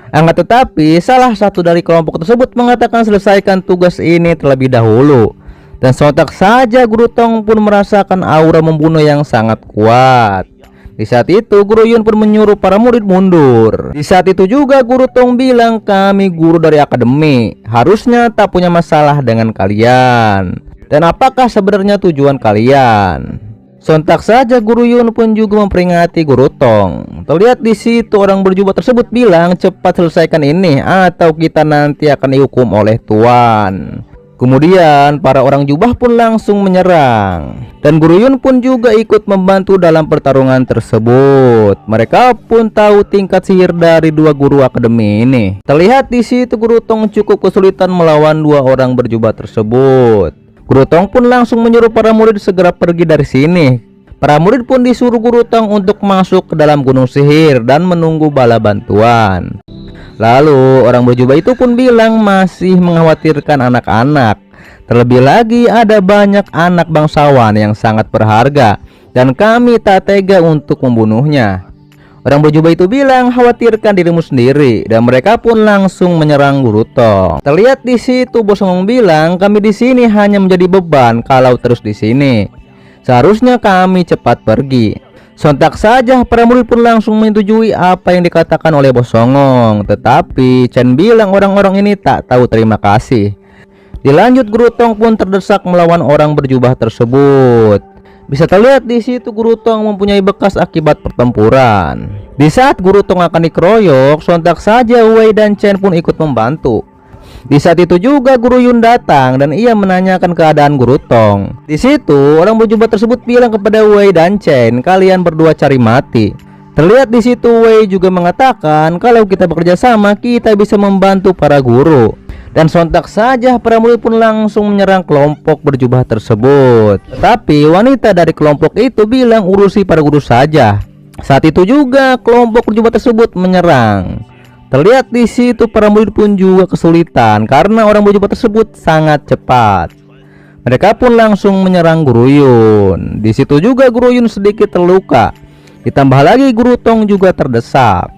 Akan tetapi salah satu dari kelompok tersebut mengatakan selesaikan tugas ini terlebih dahulu. Dan sontak saja Guru Tong pun merasakan aura membunuh yang sangat kuat. Di saat itu Guru Yun pun menyuruh para murid mundur. Di saat itu juga Guru Tong bilang, kami guru dari akademi, harusnya tak punya masalah dengan kalian. Dan apakah sebenarnya tujuan kalian? Sontak saja Guru Yun pun juga memperingati Guru Tong. Terlihat di situ orang berjubah tersebut bilang, cepat selesaikan ini atau kita nanti akan dihukum oleh Tuan. Kemudian para orang jubah pun langsung menyerang. Dan Guru Yun pun juga ikut membantu dalam pertarungan tersebut. Mereka pun tahu tingkat sihir dari dua guru akademi ini. Terlihat di situ Guru Tong cukup kesulitan melawan dua orang berjubah tersebut. Guru Tong pun langsung menyuruh para murid segera pergi dari sini. Para murid pun disuruh Guru Tong untuk masuk ke dalam gunung sihir dan menunggu bala bantuan. Lalu orang berjubah itu pun bilang masih mengkhawatirkan anak-anak. Terlebih lagi ada banyak anak bangsawan yang sangat berharga dan kami tak tega untuk membunuhnya. Orang berjubah itu bilang khawatirkan dirimu sendiri dan mereka pun langsung menyerang Guru Tong. Terlihat di situ bos ngomong bilang kami di sini hanya menjadi beban kalau terus di sini. Seharusnya kami cepat pergi. Sontak saja para murid pun langsung menyetujui apa yang dikatakan oleh bos songong. Tetapi Chen bilang orang-orang ini tak tahu terima kasih. Dilanjut Guru Tong pun terdesak melawan orang berjubah tersebut. Bisa terlihat di situ Guru Tong mempunyai bekas akibat pertempuran. Di saat Guru Tong akan dikeroyok, sontak saja Wei dan Chen pun ikut membantu. Di saat itu juga Guru Yun datang dan ia menanyakan keadaan Guru Tong. Di situ orang berjubah tersebut bilang kepada Wei dan Chen, kalian berdua cari mati. Terlihat di situ Wei juga mengatakan kalau kita bekerja sama kita bisa membantu para guru. Dan sontak saja para murid pun langsung menyerang kelompok berjubah tersebut. Tetapi wanita dari kelompok itu bilang urusi para guru saja. Saat itu juga kelompok berjubah tersebut menyerang. Terlihat di situ para murid pun juga kesulitan karena orang berjubah tersebut sangat cepat. Mereka pun langsung menyerang Guru Yun. Di situ juga Guru Yun sedikit terluka. Ditambah lagi Guru Tong juga terdesak.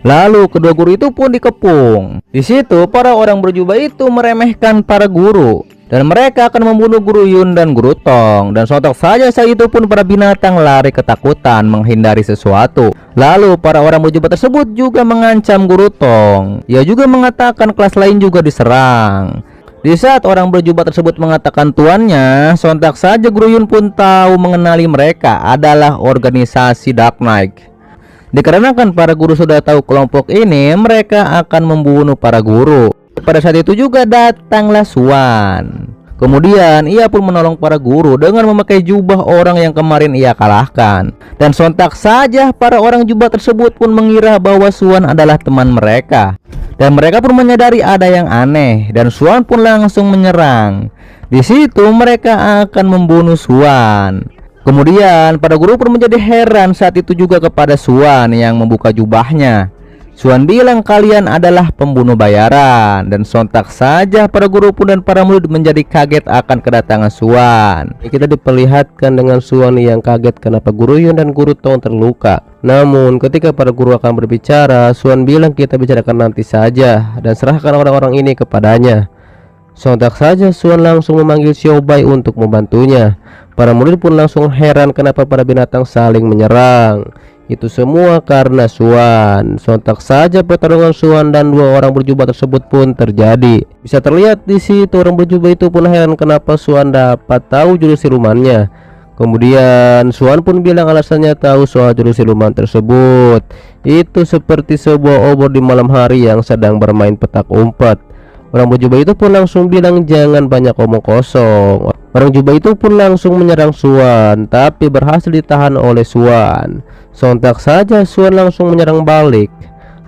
Lalu kedua guru itu pun dikepung. Di situ para orang berjubah itu meremehkan para guru dan mereka akan membunuh Guru Yun dan Guru Tong. Dan sontak saja saat itu pun para binatang lari ketakutan menghindari sesuatu. Lalu para orang berjubah tersebut juga mengancam Guru Tong. Ia juga mengatakan kelas lain juga diserang. Di saat orang berjubah tersebut mengatakan tuannya, sontak saja Guru Yun pun tahu mengenali mereka adalah organisasi Dark Knight. Dikarenakan para guru sudah tahu kelompok ini, mereka akan membunuh para guru. Pada saat itu juga datanglah Suan. Kemudian ia pun menolong para guru dengan memakai jubah orang yang kemarin ia kalahkan. Dan sontak saja para orang jubah tersebut pun mengira bahwa Suan adalah teman mereka. Dan mereka pun menyadari ada yang aneh dan Suan pun langsung menyerang. Di situ mereka akan membunuh Suan. Kemudian para guru pun menjadi heran saat itu juga kepada Suan yang membuka jubahnya. Suan bilang kalian adalah pembunuh bayaran. Dan sontak saja para guru pun dan para murid menjadi kaget akan kedatangan Suan. Kita diperlihatkan dengan Suan yang kaget kenapa Guru Yun dan Guru Tong terluka. Namun ketika para guru akan berbicara, Suan bilang kita bicarakan nanti saja dan serahkan orang-orang ini kepadanya. Sontak saja Suan langsung memanggil Xiaobai untuk membantunya. Para murid pun langsung heran kenapa para binatang saling menyerang. Itu semua karena Suan. Sontak saja pertarungan Suan dan dua orang berjubah tersebut pun terjadi. Bisa terlihat di situ orang berjubah itu pun heran kenapa Suan dapat tahu jurus silumannya. Kemudian Suan pun bilang alasannya tahu soal jurus siluman tersebut. Itu seperti sebuah obor di malam hari yang sedang bermain petak umpet. Orang berjubah itu pun langsung bilang jangan banyak omong kosong. Orang jubah itu pun langsung menyerang Suan, tapi berhasil ditahan oleh Suan. Sontak saja Suan langsung menyerang balik,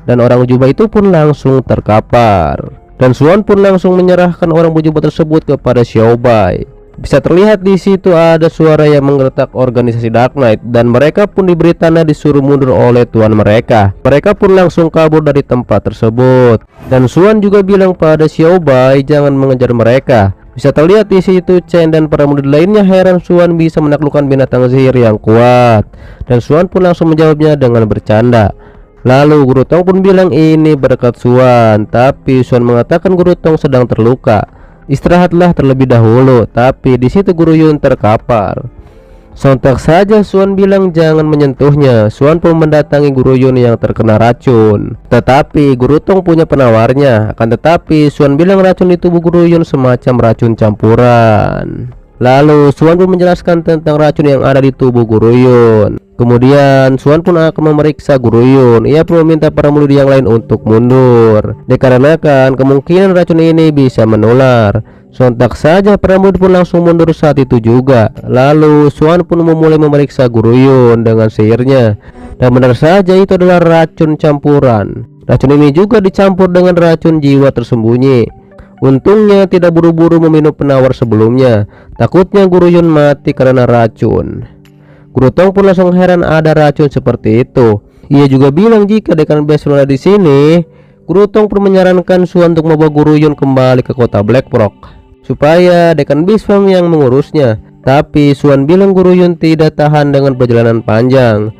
dan orang jubah itu pun langsung terkapar. Dan Suan pun langsung menyerahkan orang berjubah tersebut kepada Xiaobai. Bisa terlihat di situ ada suara yang menggertak organisasi Dark Knight, dan mereka pun diberi tanda disuruh mundur oleh tuan mereka. Mereka pun langsung kabur dari tempat tersebut. Dan Suan juga bilang pada Xiaobai jangan mengejar mereka. Bisa terlihat di situ Chen dan para murid lainnya heran Suan bisa menaklukkan binatang sihir yang kuat. Dan Suan pun langsung menjawabnya dengan bercanda. Lalu Guru Tong pun bilang ini berkat Suan, tapi Suan mengatakan Guru Tong sedang terluka. Istirahatlah terlebih dahulu, tapi di situ Guru Yun terkapar. Sontak saja Suan bilang jangan menyentuhnya. Suan pun mendatangi Guru Yun yang terkena racun. Tetapi Guru Tong punya penawarnya. Akan tetapi Suan bilang racun di tubuh Guru Yun semacam racun campuran. Lalu Suan pun menjelaskan tentang racun yang ada di tubuh Guru Yun. Kemudian Suan pun akan memeriksa Guru Yun. Ia pun meminta para murid yang lain untuk mundur, dikarenakan kemungkinan racun ini bisa menular. Sontak saja para murid pun langsung mundur saat itu juga. Lalu Suan pun memulai memeriksa Guru Yun dengan sihirnya. Dan benar saja itu adalah racun campuran. Racun ini juga dicampur dengan racun jiwa tersembunyi. Untungnya tidak buru-buru meminum penawar sebelumnya. Takutnya Guru Yun mati karena racun. Guru Tong pun langsung heran ada racun seperti itu. Ia juga bilang jika Dekan Best ada di sini. Guru Tong pun menyarankan Suan untuk membawa Guru Yun kembali ke kota Black Rock supaya Dekan Biswam yang mengurusnya. Tapi Suan bilang Guru Yun tidak tahan dengan perjalanan panjang.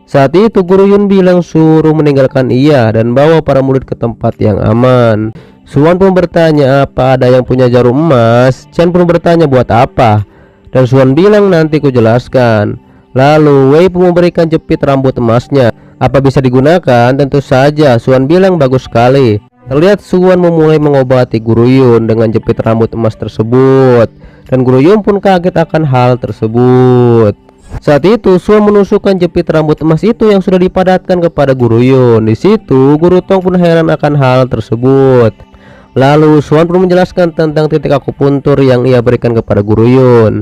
Saat itu Guru Yun bilang suruh meninggalkan ia dan bawa para murid ke tempat yang aman. Suan pun bertanya apa ada yang punya jarum emas. Chen pun bertanya buat apa, dan Suan bilang nanti ku jelaskan. Lalu Wei pun memberikan jepit rambut emasnya. Apa bisa digunakan? Tentu saja. Suan bilang bagus sekali. Terlihat Suan memulai mengobati Guru Yun dengan jepit rambut emas tersebut, dan Guru Yun pun kaget akan hal tersebut. Saat itu Suan menusukkan jepit rambut emas itu yang sudah dipadatkan kepada Guru Yun. Di situ Guru Tong pun heran akan hal tersebut. Lalu Suan pun menjelaskan tentang titik akupuntur yang ia berikan kepada Guru Yun.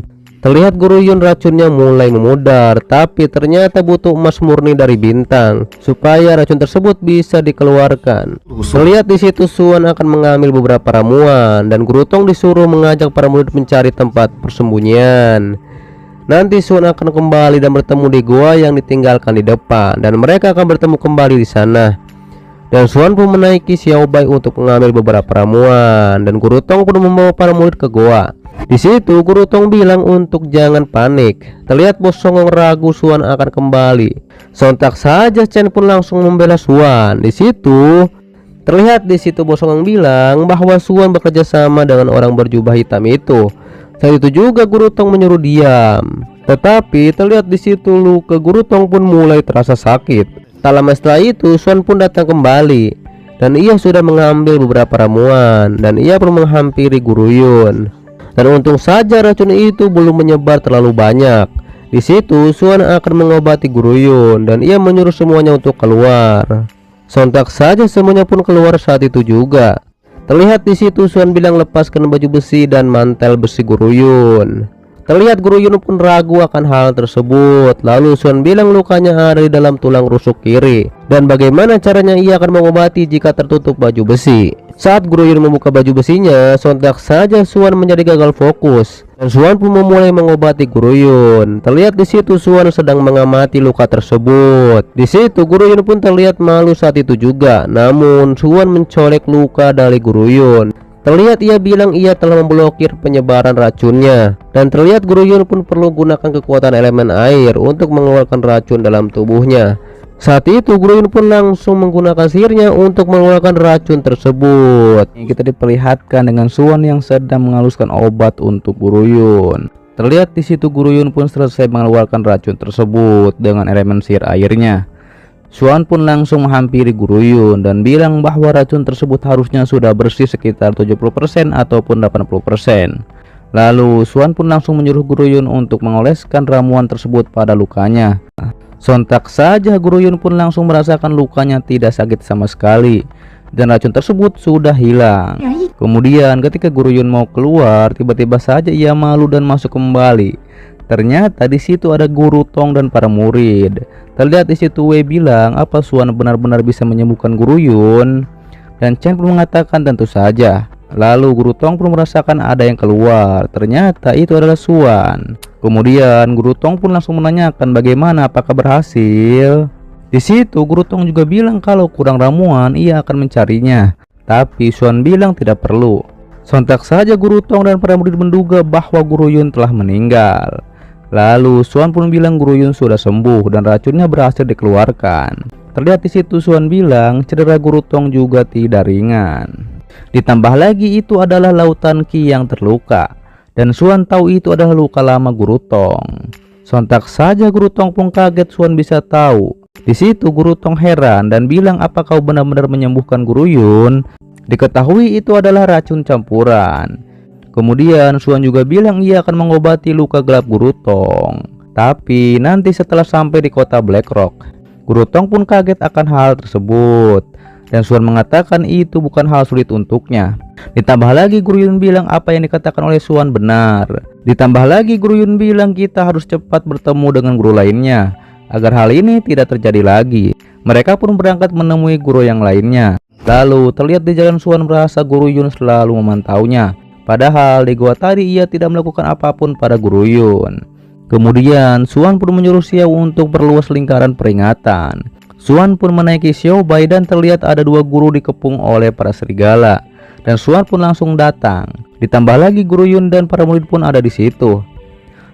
Terlihat Guru Yun racunnya mulai memudar, tapi ternyata butuh emas murni dari bintang supaya racun tersebut bisa dikeluarkan. Terlihat di situ Suan akan mengambil beberapa ramuan, dan Guru Tong disuruh mengajak para murid mencari tempat persembunyian. Nanti Suan akan kembali dan bertemu di gua yang ditinggalkan di depan, dan mereka akan bertemu kembali di sana. Dan Suan pun menaiki Xiaobai untuk mengambil beberapa ramuan, dan Guru Tong pun membawa para murid ke goa. Di situ Guru Tong bilang untuk jangan panik. Terlihat Bos Songong ragu Suan akan kembali. Sontak saja Chen pun langsung membela Suan. Di situ terlihat Bos Songong bilang bahwa Suan bekerja sama dengan orang berjubah hitam itu. Saat itu juga Guru Tong menyuruh diam. Tetapi terlihat di situ luka Guru Tong pun mulai terasa sakit. Tak lama setelah itu Suan pun datang kembali, dan ia sudah mengambil beberapa ramuan, dan ia pun menghampiri Guru Yun. Dan untung saja racun itu belum menyebar terlalu banyak. Di situ Suan akan mengobati Guru Yun, dan ia menyuruh semuanya untuk keluar. Sontak saja semuanya pun keluar saat itu juga. Terlihat di situ Suan bilang lepaskan baju besi dan mantel besi Guru Yun. Terlihat Guru Yun pun ragu akan hal tersebut. Lalu Suan bilang lukanya ada di dalam tulang rusuk kiri, dan bagaimana caranya ia akan mengobati jika tertutup baju besi. Saat Guru Yun membuka baju besinya, sontak saja Suan menjadi gagal fokus, dan Suan pun memulai mengobati Guru Yun. Terlihat di situ Suan sedang mengamati luka tersebut. Di situ Guru Yun pun terlihat malu saat itu juga. Namun Suan mencolek luka dari Guru Yun. Terlihat ia bilang ia telah memblokir penyebaran racunnya, dan terlihat Guru Yun pun perlu gunakan kekuatan elemen air untuk mengeluarkan racun dalam tubuhnya. Saat itu Guru Yun pun langsung menggunakan sihirnya untuk mengeluarkan racun tersebut. Kita diperlihatkan dengan Suan yang sedang menghaluskan obat untuk Guru Yun. Terlihat di situ Guru Yun pun selesai mengeluarkan racun tersebut dengan elemen sihir airnya. Suan pun langsung menghampiri Guru Yun dan bilang bahwa racun tersebut harusnya sudah bersih sekitar 70% ataupun 80%. Lalu Suan pun langsung menyuruh Guru Yun untuk mengoleskan ramuan tersebut pada lukanya. Sontak saja Guru Yun pun langsung merasakan lukanya tidak sakit sama sekali. dan racun tersebut sudah hilang. Kemudian ketika Guru Yun mau keluar, tiba-tiba saja ia malu dan masuk kembali. Ternyata di situ ada Guru Tong dan para murid. Terlihat di situ Wei bilang, apa Xuan benar-benar bisa menyembuhkan Guru Yun? Dan Chen pun mengatakan tentu saja. Lalu Guru Tong pun merasakan ada yang keluar. Ternyata itu adalah Xuan. Kemudian Guru Tong pun langsung menanyakan bagaimana, apakah berhasil. Di situ Guru Tong juga bilang kalau kurang ramuan ia akan mencarinya. Tapi Xuan bilang tidak perlu. Sontak saja Guru Tong dan para murid menduga bahwa Guru Yun telah meninggal. Lalu Xuan pun bilang Guru Yun sudah sembuh dan racunnya berhasil dikeluarkan. Terlihat di situ Xuan bilang cedera Guru Tong juga tidak ringan. Ditambah lagi itu adalah lautan Qi yang terluka, dan Xuan tahu itu adalah luka lama Guru Tong. Sontak saja Guru Tong pun kaget Xuan bisa tahu. Di situ Guru Tong heran dan bilang, apa kau benar-benar menyembuhkan Guru Yun? Diketahui itu adalah racun campuran. Kemudian Xuan juga bilang ia akan mengobati luka gelap Guru Tong, tapi nanti setelah sampai di kota Black Rock. Guru Tong pun kaget akan hal tersebut, dan Xuan mengatakan itu bukan hal sulit untuknya. Ditambah lagi Guru Yun bilang apa yang dikatakan oleh Xuan benar. Ditambah lagi Guru Yun bilang kita harus cepat bertemu dengan guru lainnya agar hal ini tidak terjadi lagi. Mereka pun berangkat menemui guru yang lainnya. Lalu terlihat di jalan Xuan merasa Guru Yun selalu memantaunya. Padahal di gua tadi ia tidak melakukan apapun pada Guru Yun. Kemudian Xuan pun menyuruh Xiao untuk perluas lingkaran peringatan. Xuan pun menaiki Xiao Bai dan terlihat ada dua guru dikepung oleh para serigala. Dan Xuan pun langsung datang. Ditambah lagi Guru Yun dan para murid pun ada di situ.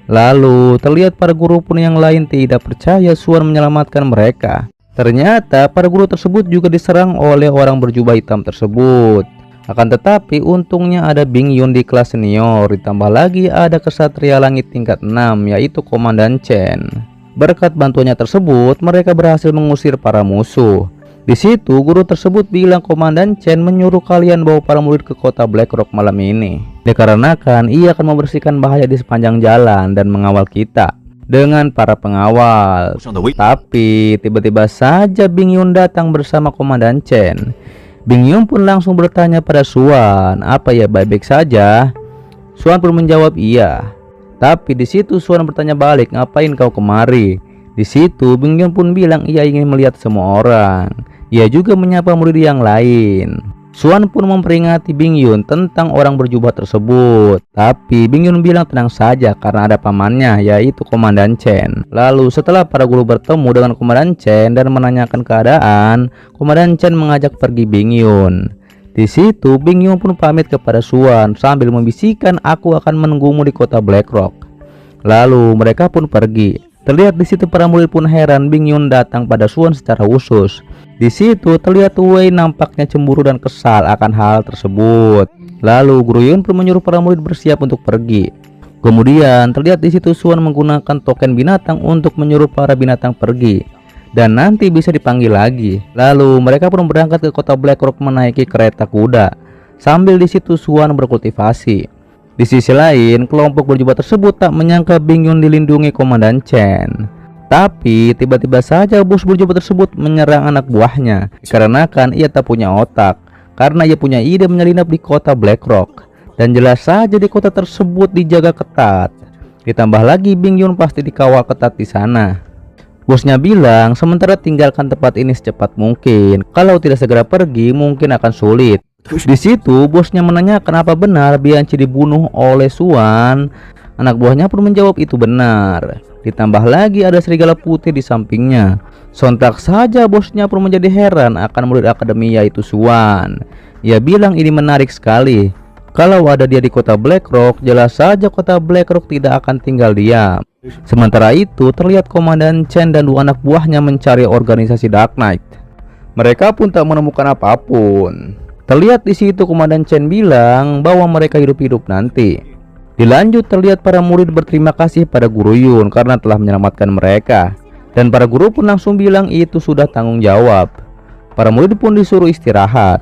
Lalu terlihat para guru pun yang lain tidak percaya Xuan menyelamatkan mereka. Ternyata para guru tersebut juga diserang oleh orang berjubah hitam tersebut. Akan tetapi untungnya ada Bing Yun di kelas senior. Ditambah lagi ada kesatria langit tingkat 6 yaitu Komandan Chen. Berkat bantuannya tersebut mereka berhasil mengusir para musuh. Di situ guru tersebut bilang Komandan Chen menyuruh kalian bawa para murid ke kota Black Rock malam ini. Dikarenakan ia akan membersihkan bahaya di sepanjang jalan dan mengawal kita dengan para pengawal. Tapi tiba-tiba saja Bing Yun datang bersama Komandan Chen. Bing Yun pun langsung bertanya pada Xuan, apa ya baik-baik saja? Xuan pun menjawab iya. Tapi di situ Xuan bertanya balik, ngapain kau kemari? Di situ Bing Yun pun bilang ia ingin melihat semua orang. Ia juga menyapa murid yang lain. Xuan pun memperingati Bing Yun tentang orang berjubah tersebut. Tapi Bing Yun bilang tenang saja karena ada pamannya yaitu Komandan Chen. Lalu setelah para guru bertemu dengan Komandan Chen dan menanyakan keadaan, Komandan Chen mengajak pergi Bing Yun. Di situ Bing Yun pun pamit kepada Xuan sambil membisikkan aku akan menunggumu di kota Black Rock. Lalu mereka pun pergi. Terlihat di situ para murid pun heran Bing Yun datang pada Xuan secara khusus. Di situ terlihat Wei nampaknya cemburu dan kesal akan hal tersebut. Lalu Guru Yun pun menyuruh para murid bersiap untuk pergi. Kemudian terlihat di situ Xuan menggunakan token binatang untuk menyuruh para binatang pergi dan nanti bisa dipanggil lagi. Lalu mereka pun berangkat ke kota Black Rock menaiki kereta kuda. Sambil di situ Xuan berkultivasi. Di sisi lain, kelompok berjubah tersebut tak menyangka Bing Yun dilindungi Komandan Chen. Tapi tiba-tiba saja bos berjubah tersebut menyerang anak buahnya dikarenakan ia tak punya otak, karena ia punya ide menyelinap di kota Black Rock. Dan jelas saja di kota tersebut dijaga ketat. Ditambah lagi Bing Yun pasti dikawal ketat di sana. Bosnya bilang sementara tinggalkan tempat ini secepat mungkin. Kalau tidak segera pergi mungkin akan sulit. Di situ bosnya menanyakan apa benar Bianchi dibunuh oleh Xuan. Anak buahnya pun menjawab itu benar. Ditambah lagi ada serigala putih di sampingnya. Sontak saja bosnya pun menjadi heran akan murid akademi yaitu Xuan. Ia bilang ini menarik sekali. Kalau ada dia di kota Black Rock, jelas saja kota Black Rock tidak akan tinggal diam. Sementara itu terlihat Komandan Chen dan dua anak buahnya mencari organisasi Dark Knight. Mereka pun tak menemukan apapun. Terlihat di situ Komandan Chen bilang bahwa mereka hidup-hidup nanti. Dilanjut terlihat para murid berterima kasih pada Guru Yun karena telah menyelamatkan mereka. Dan para guru pun langsung bilang itu sudah tanggung jawab. Para murid pun disuruh istirahat.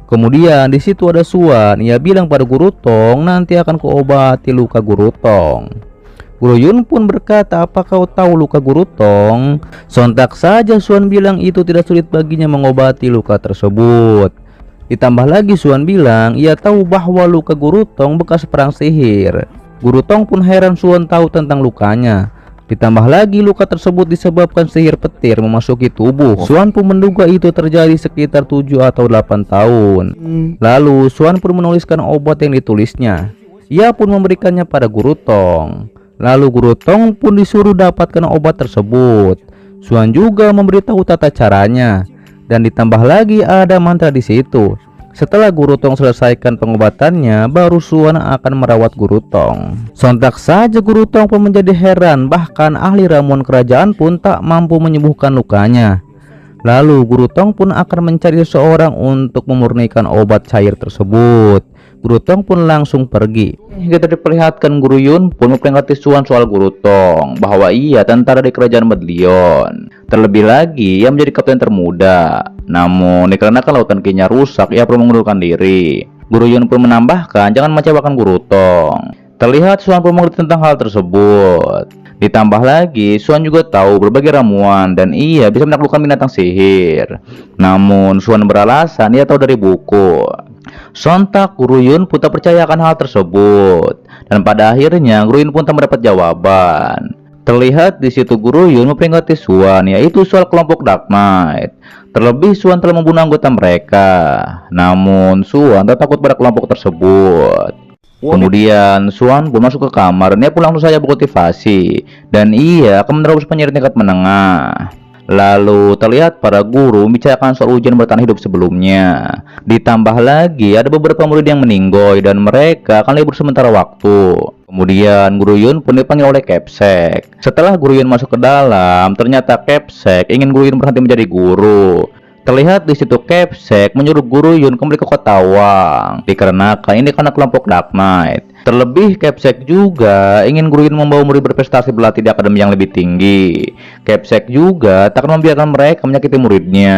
Kemudian di situ ada Xuan. Ia bilang pada Guru Tong nanti akan kuobati luka Guru Tong. Guru Yun pun berkata, apa kau tahu luka Guru Tong? Sontak saja Xuan bilang itu tidak sulit baginya mengobati luka tersebut. Ditambah lagi Suan bilang ia tahu bahwa luka Guru Tong bekas perang sihir. Guru Tong pun heran Suan tahu tentang lukanya. Ditambah lagi luka tersebut disebabkan sihir petir memasuki tubuh. Suan pun menduga itu terjadi sekitar 7 atau 8 tahun. Lalu Suan pun menuliskan obat yang ditulisnya. Ia pun memberikannya pada Guru Tong. Lalu Guru Tong pun disuruh dapatkan obat tersebut. Suan juga memberitahu tata caranya. Dan ditambah lagi ada mantra di situ. Setelah Guru Tong selesaikan pengobatannya, baru Suan akan merawat Guru Tong. Sontak saja Guru Tong pun menjadi heran, bahkan ahli ramuan kerajaan pun tak mampu menyembuhkan lukanya. Lalu Guru Tong pun akan mencari seseorang untuk memurnikan obat cair tersebut. Guru Tong pun langsung pergi. Kita diperlihatkan Guru Yun pun memperingati Suan soal Guru Tong bahwa ia tentara di kerajaan Medlion. Terlebih lagi ia menjadi kapten termuda. Namun dikarenakan lautan Qi-nya rusak, ia perlu mengundurkan diri. Guru Yun pun menambahkan jangan mengecewakan Guru Tong. Terlihat Suan pun mengerti tentang hal tersebut. Ditambah lagi Suan juga tahu berbagai ramuan dan ia bisa menaklukkan binatang sihir. Namun Suan beralasan ia tahu dari buku. Sontak Guru Yun pun tak percaya akan hal tersebut. Dan pada akhirnya Guru Yun pun tak mendapat jawaban. Terlihat di situ Guru Yun memperingati Suan, yaitu soal kelompok Dark Knight. Terlebih Suan telah membunuh anggota mereka. Namun Suan tak takut pada kelompok tersebut. Kemudian Suan pun masuk ke kamar dan ia pun langsung saja berkultivasi. Dan ia akan menerobos penyihir tingkat menengah. Lalu terlihat para guru membicarakan soal ujian bertahan hidup sebelumnya. Ditambah lagi ada beberapa murid yang meninggoy dan mereka akan libur sementara waktu. Kemudian Guru Yun pun dipanggil oleh Kepsek. Setelah Guru Yun masuk ke dalam, ternyata Kepsek ingin Guru Yun berhenti menjadi guru. Terlihat di situ Kepsek menyuruh Guru Yun kembali ke kota Wang dikarenakan ini karena kelompok Dark Knight. Terlebih Kepsek juga ingin Guru Yun membawa murid berprestasi berlatih di akademi yang lebih tinggi. Kepsek juga tak akan membiarkan mereka menyakiti muridnya.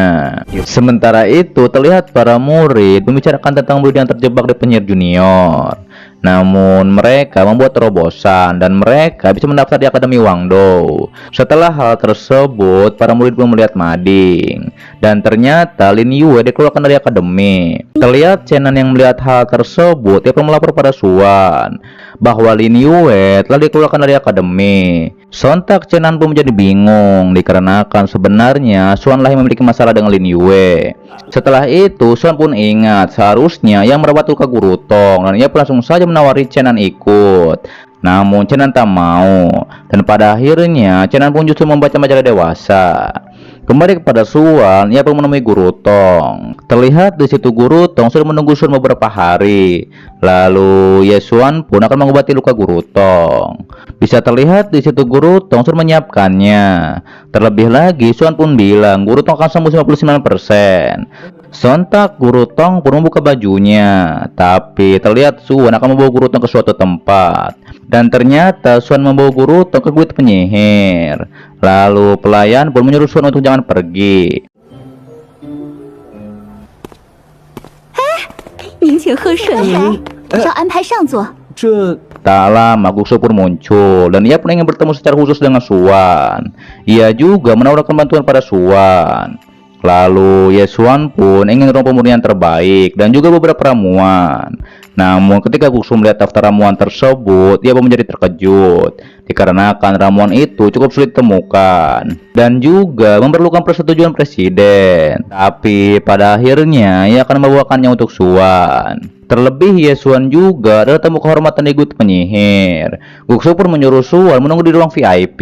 Sementara itu terlihat para murid membicarakan tentang murid yang terjebak di penyihir junior. Namun mereka membuat terobosan dan mereka bisa mendaftar di Akademi Wangdou. Setelah hal tersebut, para murid pun melihat mading. Dan ternyata Lin Yue dikeluarkan dari akademi. Terlihat Chenan yang melihat hal tersebut, dia pun melapor pada Suan bahwa Lin Yue telah dikeluarkan dari akademi. Sontak Chenan pun menjadi bingung dikarenakan sebenarnya Suan lah yang memiliki masalah dengan Lin Yue. Setelah itu Suan pun ingat seharusnya yang merawat luka Guru Tong dan ia pun langsung saja menawari Chenan ikut. Namun Chenan tak mau dan pada akhirnya Chenan pun justru membaca majalah dewasa. Kembali kepada Suan, ia pun menemui Guru Tong. Terlihat di situ Guru Tong sudah menunggu Suan beberapa hari. Lalu Suan pun akan mengobati luka Guru Tong. Bisa terlihat di situ Guru Tong sudah menyiapkannya. Terlebih lagi Suan pun bilang Guru Tong akan sembuh 59%. Sontak Guru Tong pun membuka bajunya. Tapi terlihat Suan akan membawa Guru Tong ke suatu tempat. Dan ternyata Suan membawa Guru Tong ke guit penyihir. Lalu pelayan pun menyuruh Suan untuk jangan pergi. Tak lama Guksu pun muncul dan ia pun ingin bertemu secara khusus dengan Suan. Ia juga menawarkan bantuan pada Suan. Lalu Suan pun ingin ruang pemurnian terbaik dan juga beberapa ramuan. Namun ketika Guksu melihat daftar ramuan tersebut, ia pun menjadi terkejut dikarenakan ramuan itu cukup sulit ditemukan dan juga memerlukan persetujuan presiden. Tapi pada akhirnya ia akan membawakannya untuk Suan. Terlebih Suan juga adalah tamu kehormatan di guit penyihir. Guksu pun menyuruh Suan menunggu di ruang VIP.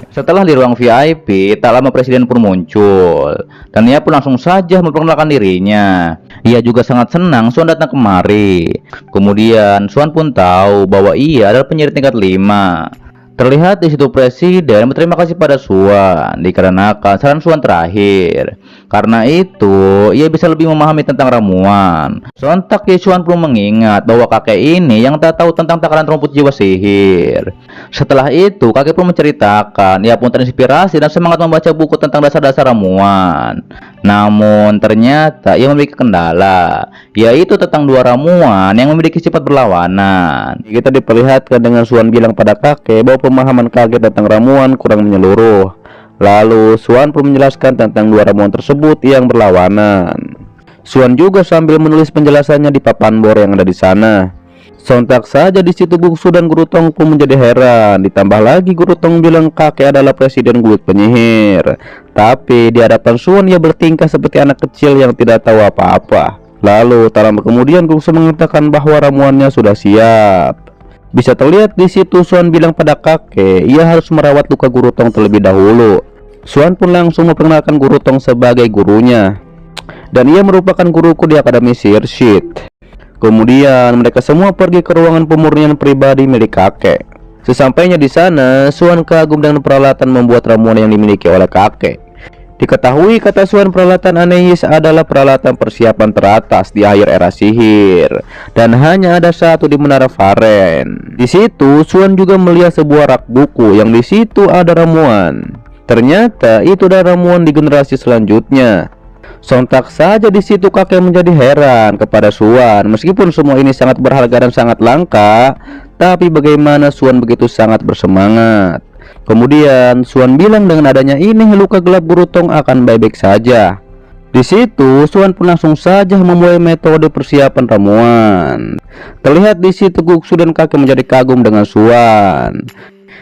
Setelah di ruang VIP, tak lama presiden pun muncul dan ia pun langsung saja memperkenalkan dirinya. Ia juga sangat senang Suan datang kemari. Kemudian Suan pun tahu bahwa ia adalah penyihir tingkat 5. Terlihat di situ presiden berterima kasih pada Suan dikarenakan saran Suan terakhir. Karena itu, ia bisa lebih memahami tentang ramuan. Sontak Suan pun mengingat bahwa kakek ini yang tak tahu tentang takaran rumput jiwa sihir. Setelah itu, kakek pun menceritakan, ia pun terinspirasi dan semangat membaca buku tentang dasar-dasar ramuan. Namun ternyata ia memiliki kendala, yaitu tentang 2 ramuan yang memiliki sifat berlawanan. Kita diperlihatkan dengan Suan bilang pada kakek bahwa pemahaman kakek tentang ramuan kurang menyeluruh. Lalu Suan pun menjelaskan tentang dua ramuan tersebut yang berlawanan. Suan juga sambil menulis penjelasannya di papan bor yang ada di sana. Sontak saja di situ Guksu dan Guru Tong pun menjadi heran. Ditambah lagi Guru Tong bilang kakek adalah presiden gulut penyihir. Tapi di hadapan Suan ia bertingkah seperti anak kecil yang tidak tahu apa-apa. Lalu tak lama kemudian Guksu mengatakan bahwa ramuannya sudah siap. Bisa terlihat di situ Suan bilang pada kakek ia harus merawat luka Guru Tong terlebih dahulu. Suan pun langsung memperkenalkan Guru Tong sebagai gurunya. Dan ia merupakan guruku di Akademi Sihir Sheet. Kemudian mereka semua pergi ke ruangan pemurnian pribadi milik kakek. Sesampainya di sana, Suan kagum dengan peralatan membuat ramuan yang dimiliki oleh kakek. Diketahui kata Suan peralatan Anehis adalah peralatan persiapan teratas di akhir era sihir, dan hanya ada satu di Menara Varen. Di situ Suan juga melihat sebuah rak buku yang di situ ada ramuan. Ternyata itu adalah ramuan di generasi selanjutnya. Sontak saja di situ kakek menjadi heran kepada Suan. Meskipun semua ini sangat berharga dan sangat langka, tapi bagaimana Suan begitu sangat bersemangat. Kemudian Suan bilang dengan adanya ini luka gelap Guru Tong akan baik-baik saja. Di situ Suan pun langsung saja memulai metode persiapan ramuan. Terlihat di situ Guksu dan kakek menjadi kagum dengan Suan.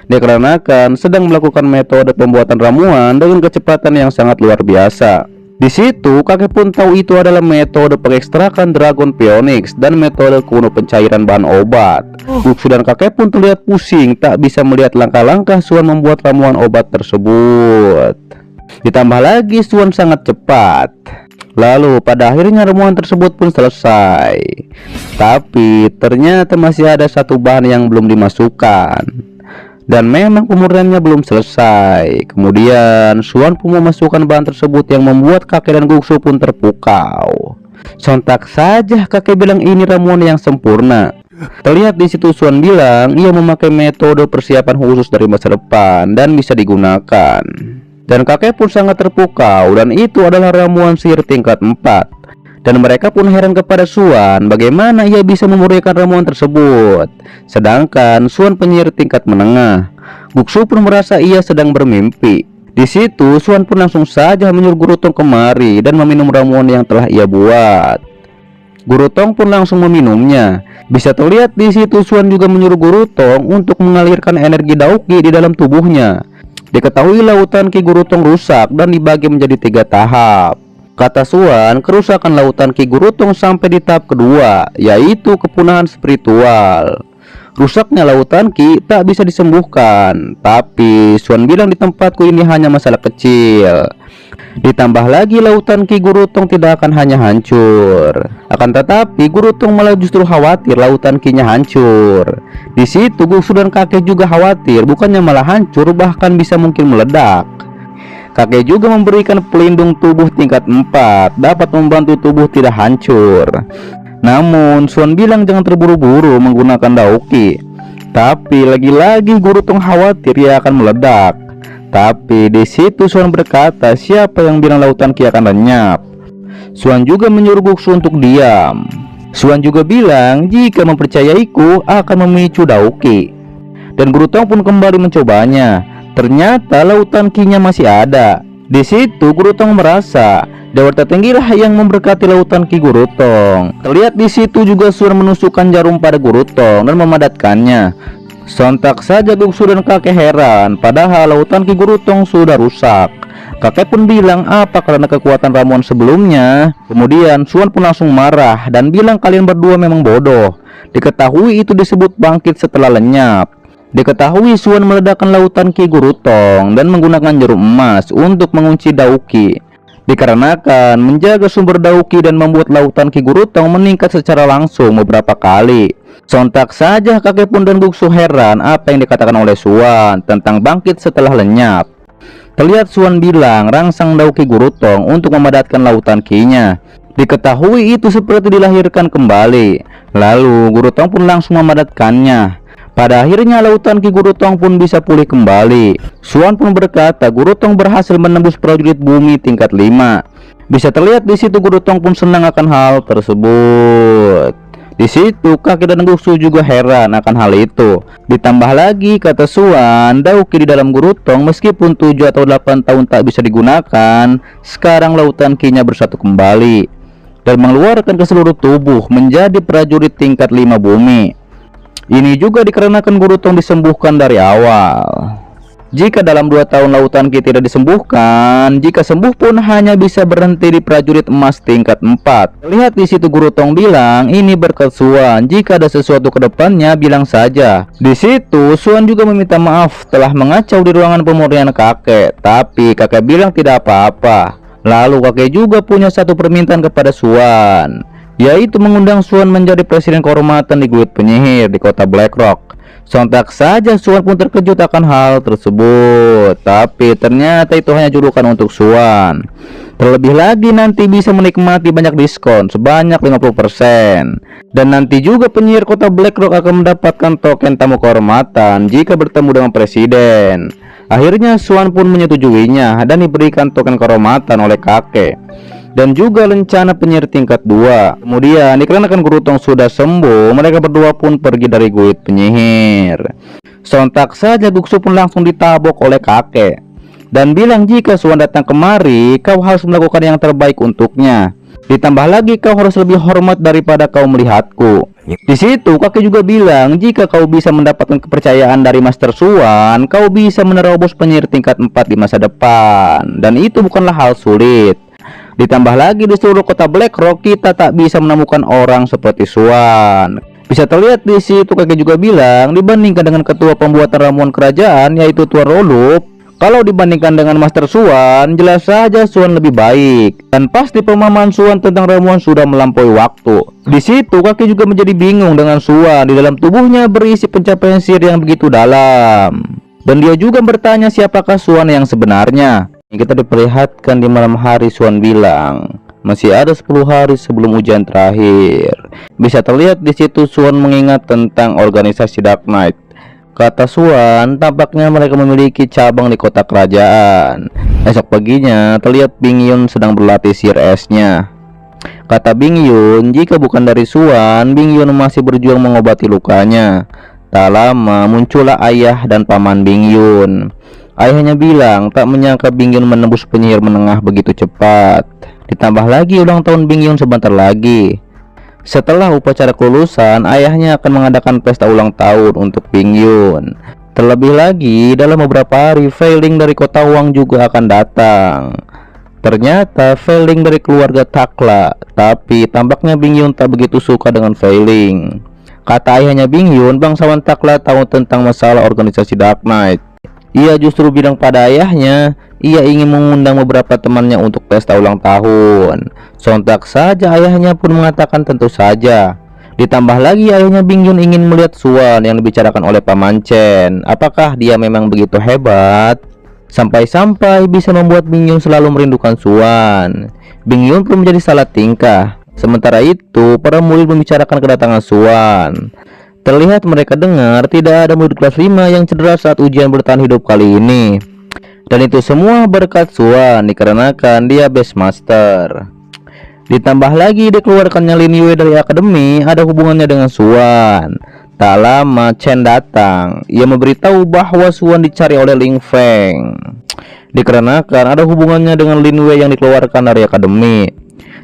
Dikarenakan sedang melakukan metode pembuatan ramuan dengan kecepatan yang sangat luar biasa. Di situ kakek pun tahu itu adalah metode pengekstrakan Dragon Phoenix dan metode kuno pencairan bahan obat. Guksu dan kakek pun terlihat pusing, tak bisa melihat langkah-langkah Suan membuat ramuan obat tersebut. Ditambah lagi Suan sangat cepat. Lalu pada akhirnya ramuan tersebut pun selesai. Tapi ternyata masih ada satu bahan yang belum dimasukkan. Dan memang pemurniannya belum selesai. Kemudian Suan pun memasukkan bahan tersebut yang membuat kakek dan Guksu pun terpukau. Sontak saja kakek bilang ini ramuan yang sempurna. Terlihat di situ Suan bilang ia memakai metode persiapan khusus dari masa depan dan bisa digunakan. Dan kakek pun sangat terpukau, dan itu adalah ramuan sihir tingkat 4. Dan mereka pun heran kepada Suan bagaimana ia bisa memurnikan ramuan tersebut. Sedangkan Suan penyihir tingkat menengah. Guksu pun merasa ia sedang bermimpi. Di situ Suan pun langsung saja menyuruh Guru Tong kemari dan meminum ramuan yang telah ia buat. Guru Tong pun langsung meminumnya. Bisa terlihat di situ Suan juga menyuruh Guru Tong untuk mengalirkan energi Dauki di dalam tubuhnya. Diketahui lautan Ki Guru Tong rusak dan dibagi menjadi 3 tahap. Kata Suan, kerusakan lautan Ki Guru Tong sampai di tahap kedua, yaitu kepunahan spiritual. Rusaknya lautan Ki tak bisa disembuhkan, tapi Suan bilang di tempatku ini hanya masalah kecil. Ditambah lagi lautan Ki Guru Tong tidak akan hanya hancur, akan tetapi Guru Tong malah justru khawatir lautan Ki-nya hancur. Di situ Guksu dan kakek juga khawatir, bukannya malah hancur, bahkan bisa mungkin meledak. Kakek juga memberikan pelindung tubuh tingkat 4, dapat membantu tubuh tidak hancur. Namun Suan bilang jangan terburu-buru menggunakan Dauki. Tapi lagi-lagi Guru Tong khawatir ia akan meledak. Tapi di situ Suan berkata, siapa yang bilang lautan Ki akan lenyap? Suan juga menyuruh Guksu untuk diam. Suan juga bilang jika mempercayaiku akan memicu Dauki. Dan Guru Tong pun kembali mencobanya. Ternyata lautan Ki-nya masih ada. Di situ Guru Tong merasa dewa tertinggilah yang memberkati lautan Ki Guru Tong. Terlihat di situ juga Suan menusukkan jarum pada Guru Tong dan memadatkannya. Sontak saja Guksu dan kakek heran, padahal lautan Ki Guru Tong sudah rusak. Kakek pun bilang apa karena kekuatan ramuan sebelumnya. Kemudian Suan pun langsung marah dan bilang kalian berdua memang bodoh. Diketahui itu disebut bangkit setelah lenyap. Diketahui Suan meledakkan lautan Ki Guru Tong dan menggunakan jarum emas untuk mengunci Dauki. Dikarenakan menjaga sumber Dauki dan membuat lautan Ki Guru Tong meningkat secara langsung beberapa kali. Sontak saja kakek pun dan Guksu heran apa yang dikatakan oleh Suan tentang bangkit setelah lenyap. Terlihat Suan bilang rangsang Dauki Guru Tong untuk memadatkan lautan Ki-nya. Diketahui itu seperti dilahirkan kembali. Lalu Guru Tong pun langsung memadatkannya. Pada akhirnya lautan Ki Guru Tong pun bisa pulih kembali. Suan pun berkata Guru Tong berhasil menembus prajurit bumi tingkat 5. Bisa terlihat di situ Guru Tong pun senang akan hal tersebut. Di situ kakek dan bungsu juga heran akan hal itu. Ditambah lagi kata Suan, Dauki di dalam gurutong meskipun 7 atau 8 tahun tak bisa digunakan, sekarang lautan Ki-nya bersatu kembali dan mengeluarkan ke seluruh tubuh menjadi prajurit tingkat 5 bumi. Ini juga dikarenakan gurutong disembuhkan dari awal. Jika dalam 2 tahun lautan Ki tidak disembuhkan, jika sembuh pun hanya bisa berhenti di prajurit emas tingkat 4. Lihat di situ gurutong bilang, ini berkat Suan, jika ada sesuatu ke depannya bilang saja. Di situ Suan juga meminta maaf telah mengacau di ruangan pemurnian kakek, tapi kakek bilang tidak apa-apa. Lalu kakek juga punya satu permintaan kepada Suan, yaitu mengundang Suan menjadi presiden kehormatan di Guild Penyihir di kota Blackrock. Sontak saja Suan pun terkejut akan hal tersebut, tapi ternyata itu hanya julukan untuk Suan. Terlebih lagi nanti bisa menikmati banyak diskon sebanyak 50%. Dan nanti juga penyihir kota Blackrock akan mendapatkan token tamu kehormatan jika bertemu dengan presiden. Akhirnya Suan pun menyetujuinya dan diberikan token kehormatan oleh kakek dan juga rencana penyihir tingkat 2. Kemudian dikarenakan gurutong sudah sembuh, mereka berdua pun pergi dari Guild Penyihir. Sontak saja bungsu pun langsung ditabok oleh kakek dan bilang, jika Suan datang kemari, kau harus melakukan yang terbaik untuknya. Ditambah lagi kau harus lebih hormat daripada kau melihatku. Di situ kakek juga bilang, jika kau bisa mendapatkan kepercayaan dari Master Suan, kau bisa menerobos penyihir tingkat 4 di masa depan, dan itu bukanlah hal sulit. Ditambah lagi di seluruh kota Blackrock kita tak bisa menemukan orang seperti Suan. Bisa terlihat di situ kakek juga bilang, dibandingkan dengan ketua pembuatan ramuan kerajaan yaitu Tuan Rolup, kalau dibandingkan dengan Master Suan, jelas saja Suan lebih baik. Dan pasti pemahaman Suan tentang ramuan sudah melampaui waktu. Di situ kakek juga menjadi bingung dengan Suan. Di dalam tubuhnya berisi pencapaian sihir yang begitu dalam. Dan dia juga bertanya siapakah Suan yang sebenarnya. Kita diperlihatkan di malam hari Suan bilang, masih ada 10 hari sebelum ujian terakhir. Bisa terlihat di situ Suan mengingat tentang organisasi Dark Knight. Kata Suan, tampaknya mereka memiliki cabang di kota kerajaan. Esok paginya terlihat Bing Yun sedang berlatih sihir esnya. Kata Bing Yun, jika bukan dari Suan, Bing Yun masih berjuang mengobati lukanya. Tak lama muncullah ayah dan paman Bing Yun. Ayahnya bilang tak menyangka Bing Yun menembus penyihir menengah begitu cepat. Ditambah lagi ulang tahun Bing Yun sebentar lagi. Setelah upacara kelulusan, ayahnya akan mengadakan pesta ulang tahun untuk Bing Yun. Terlebih lagi, dalam beberapa hari Fei Ling dari kota Wang juga akan datang. Ternyata Fei Ling dari keluarga Takla, tapi tampaknya Bing Yun tak begitu suka dengan Fei Ling. Kata ayahnya Bing Yun, bangsawan Takla tahu tentang masalah organisasi Dark Knight. Ia justru bilang pada ayahnya, ia ingin mengundang beberapa temannya untuk pesta ulang tahun. Sontak saja ayahnya pun mengatakan tentu saja. Ditambah lagi ayahnya Bing Yun ingin melihat Suan yang dibicarakan oleh Paman Chen. Apakah dia memang begitu hebat? Sampai-sampai bisa membuat Bing Yun selalu merindukan Suan. Bing Yun pun menjadi salah tingkah. Sementara itu, para murid membicarakan kedatangan Suan. Terlihat mereka dengar tidak ada murid kelas 5 yang cedera saat ujian bertahan hidup kali ini. Dan itu semua berkat Suan, dikarenakan dia best master. Ditambah lagi dikeluarkannya Lin Yue dari akademi ada hubungannya dengan Suan. Tak lama Chen datang. Ia memberitahu bahwa Suan dicari oleh Ling Feng, dikarenakan ada hubungannya dengan Lin Yue yang dikeluarkan dari akademi.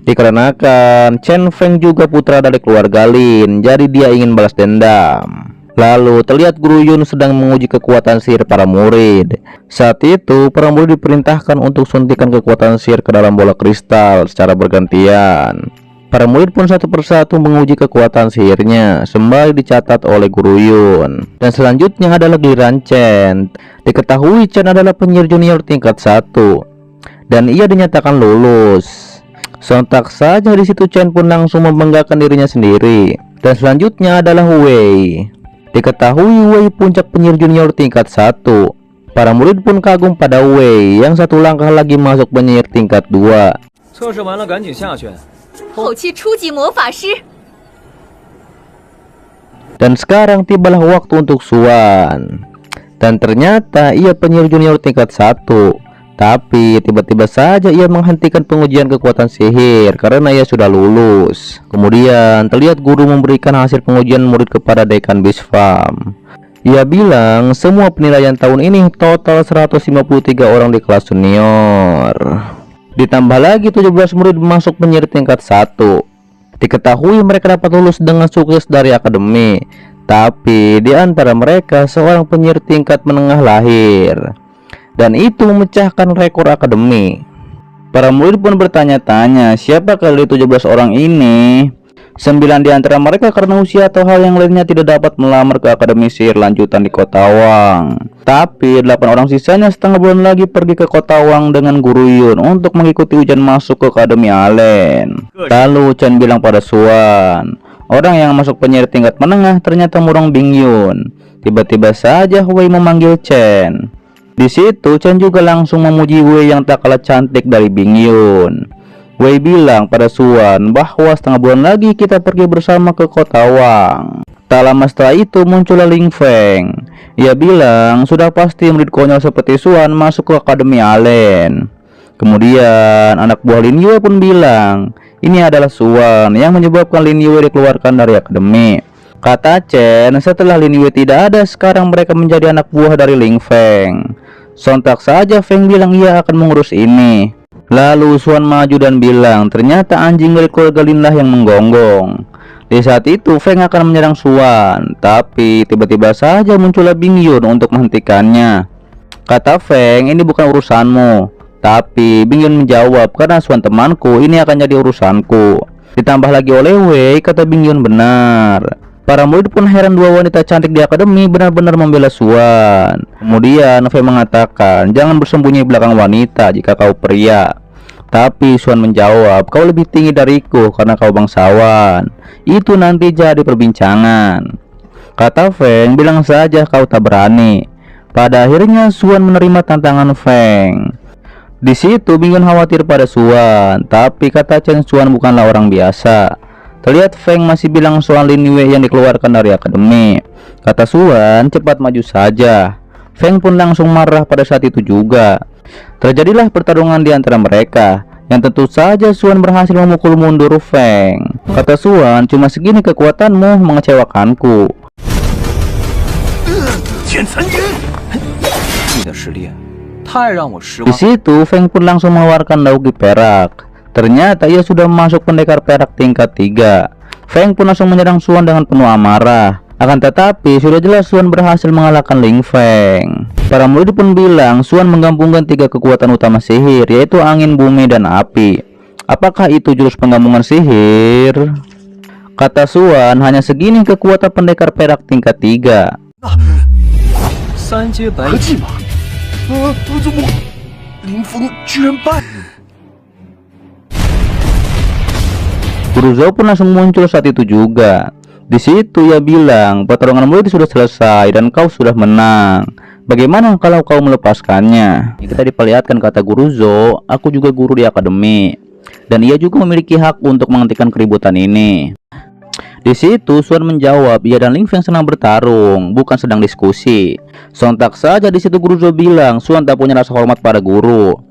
Dikarenakan Chen Feng juga putra dari keluarga Lin, jadi dia ingin balas dendam. Lalu terlihat Guru Yun sedang menguji kekuatan sihir para murid. Saat itu para murid diperintahkan untuk suntikan kekuatan sihir ke dalam bola kristal secara bergantian. Para murid pun satu persatu menguji kekuatan sihirnya, sembari dicatat oleh Guru Yun. Dan selanjutnya adalah giliran Chen. Diketahui Chen adalah penyihir junior tingkat 1 dan ia dinyatakan lulus. Sontak saja di situ Chen pun langsung membanggakan dirinya sendiri. Dan selanjutnya adalah Wei. Diketahui Wei puncak penyihir junior tingkat 1. Para murid pun kagum pada Wei yang satu langkah lagi masuk penyihir tingkat 2. Dan sekarang tibalah waktu untuk Suan. Dan ternyata ia penyihir junior tingkat 1. Tapi tiba-tiba saja ia menghentikan pengujian kekuatan sihir karena ia sudah lulus. Kemudian terlihat guru memberikan hasil pengujian murid kepada Dekan Bisfam. Ia bilang semua penilaian tahun ini total 153 orang di kelas senior. Ditambah lagi 17 murid masuk penyihir tingkat 1. Diketahui mereka dapat lulus dengan sukses dari akademi. Tapi di antara mereka seorang penyihir tingkat menengah lahir. Dan itu memecahkan rekor akademi. Para murid pun bertanya-tanya, siapa kali 17 orang ini? 9 di antara mereka karena usia atau hal yang lainnya tidak dapat melamar ke akademi sihir lanjutan di Kota Wang. Tapi 8 orang sisanya setengah bulan lagi pergi ke Kota Wang dengan Guru Yun untuk mengikuti ujian masuk ke Akademi Alen. Lalu Chen bilang pada Suan, orang yang masuk penyihir tingkat menengah ternyata murong Bing Yun. Tiba-tiba saja Wei memanggil Chen. Di situ Chen juga langsung memuji Wei yang tak kalah cantik dari Bing Yun. Wei bilang pada Suan bahwa setengah bulan lagi kita pergi bersama ke Kota Wang. Tak lama setelah itu muncullah Ling Feng. Ia bilang sudah pasti murid konyol seperti Suan masuk ke Akademi Alen. Kemudian anak buah Lin Yue pun bilang ini adalah Suan yang menyebabkan Lin Yue dikeluarkan dari akademi. Kata Chen, setelah Lin Yue tidak ada, sekarang mereka menjadi anak buah dari Ling Feng. Sontak saja Feng bilang ia akan mengurus ini. Lalu Suan maju dan bilang ternyata anjing dari keluarga Lin lah yang menggonggong. Di saat itu Feng akan menyerang Suan, tapi tiba-tiba saja muncullah Bing Yun untuk menghentikannya. Kata Feng, ini bukan urusanmu. Tapi Bing Yun menjawab, karena Suan temanku, ini akan jadi urusanku. Ditambah lagi oleh Wei, kata Bing Yun benar. Para murid pun heran dua wanita cantik di akademi benar-benar membela Suan. Kemudian Fei mengatakan, jangan bersembunyi belakang wanita jika kau pria. Tapi Suan menjawab, kau lebih tinggi dariku karena kau bangsawan. Itu nanti jadi perbincangan. Kata Feng, bilang saja kau tak berani. Pada akhirnya Suan menerima tantangan Feng. Di situ Bing Yun khawatir pada Suan, tapi kata Chen Suan bukanlah orang biasa. Terlihat Feng masih bilang soal Lin Yue yang dikeluarkan dari akademi. Kata Suan, cepat maju saja. Feng pun langsung marah pada saat itu juga. Terjadilah pertarungan di antara mereka, yang tentu saja Suan berhasil memukul mundur Feng. Kata Suan, cuma segini kekuatanmu mengecewakanku. Di situ Feng pun langsung mengeluarkan Daugi perak. Ternyata ia sudah masuk pendekar perak tingkat 3. Feng pun langsung menyerang Suan dengan penuh amarah. Akan tetapi sudah jelas Suan berhasil mengalahkan Ling Feng. Para murid pun bilang Suan menggabungkan 3 kekuatan utama sihir, yaitu angin, bumi, dan api. Apakah itu jurus penggabungan sihir? Kata Suan, hanya segini kekuatan pendekar perak tingkat 3. Guru Zhou pun langsung muncul saat itu juga. Di situ ia bilang, pertarungan murid sudah selesai dan kau sudah menang. Bagaimana kalau kau melepaskannya? Kita diperlihatkan kata Guru Zhou, aku juga guru di akademi. Dan ia juga memiliki hak untuk menghentikan keributan ini. Di situ Suan menjawab, ia dan Ling Feng senang bertarung, bukan sedang diskusi. Sontak saja di situ Guru Zhou bilang, Suan tak punya rasa hormat pada guru.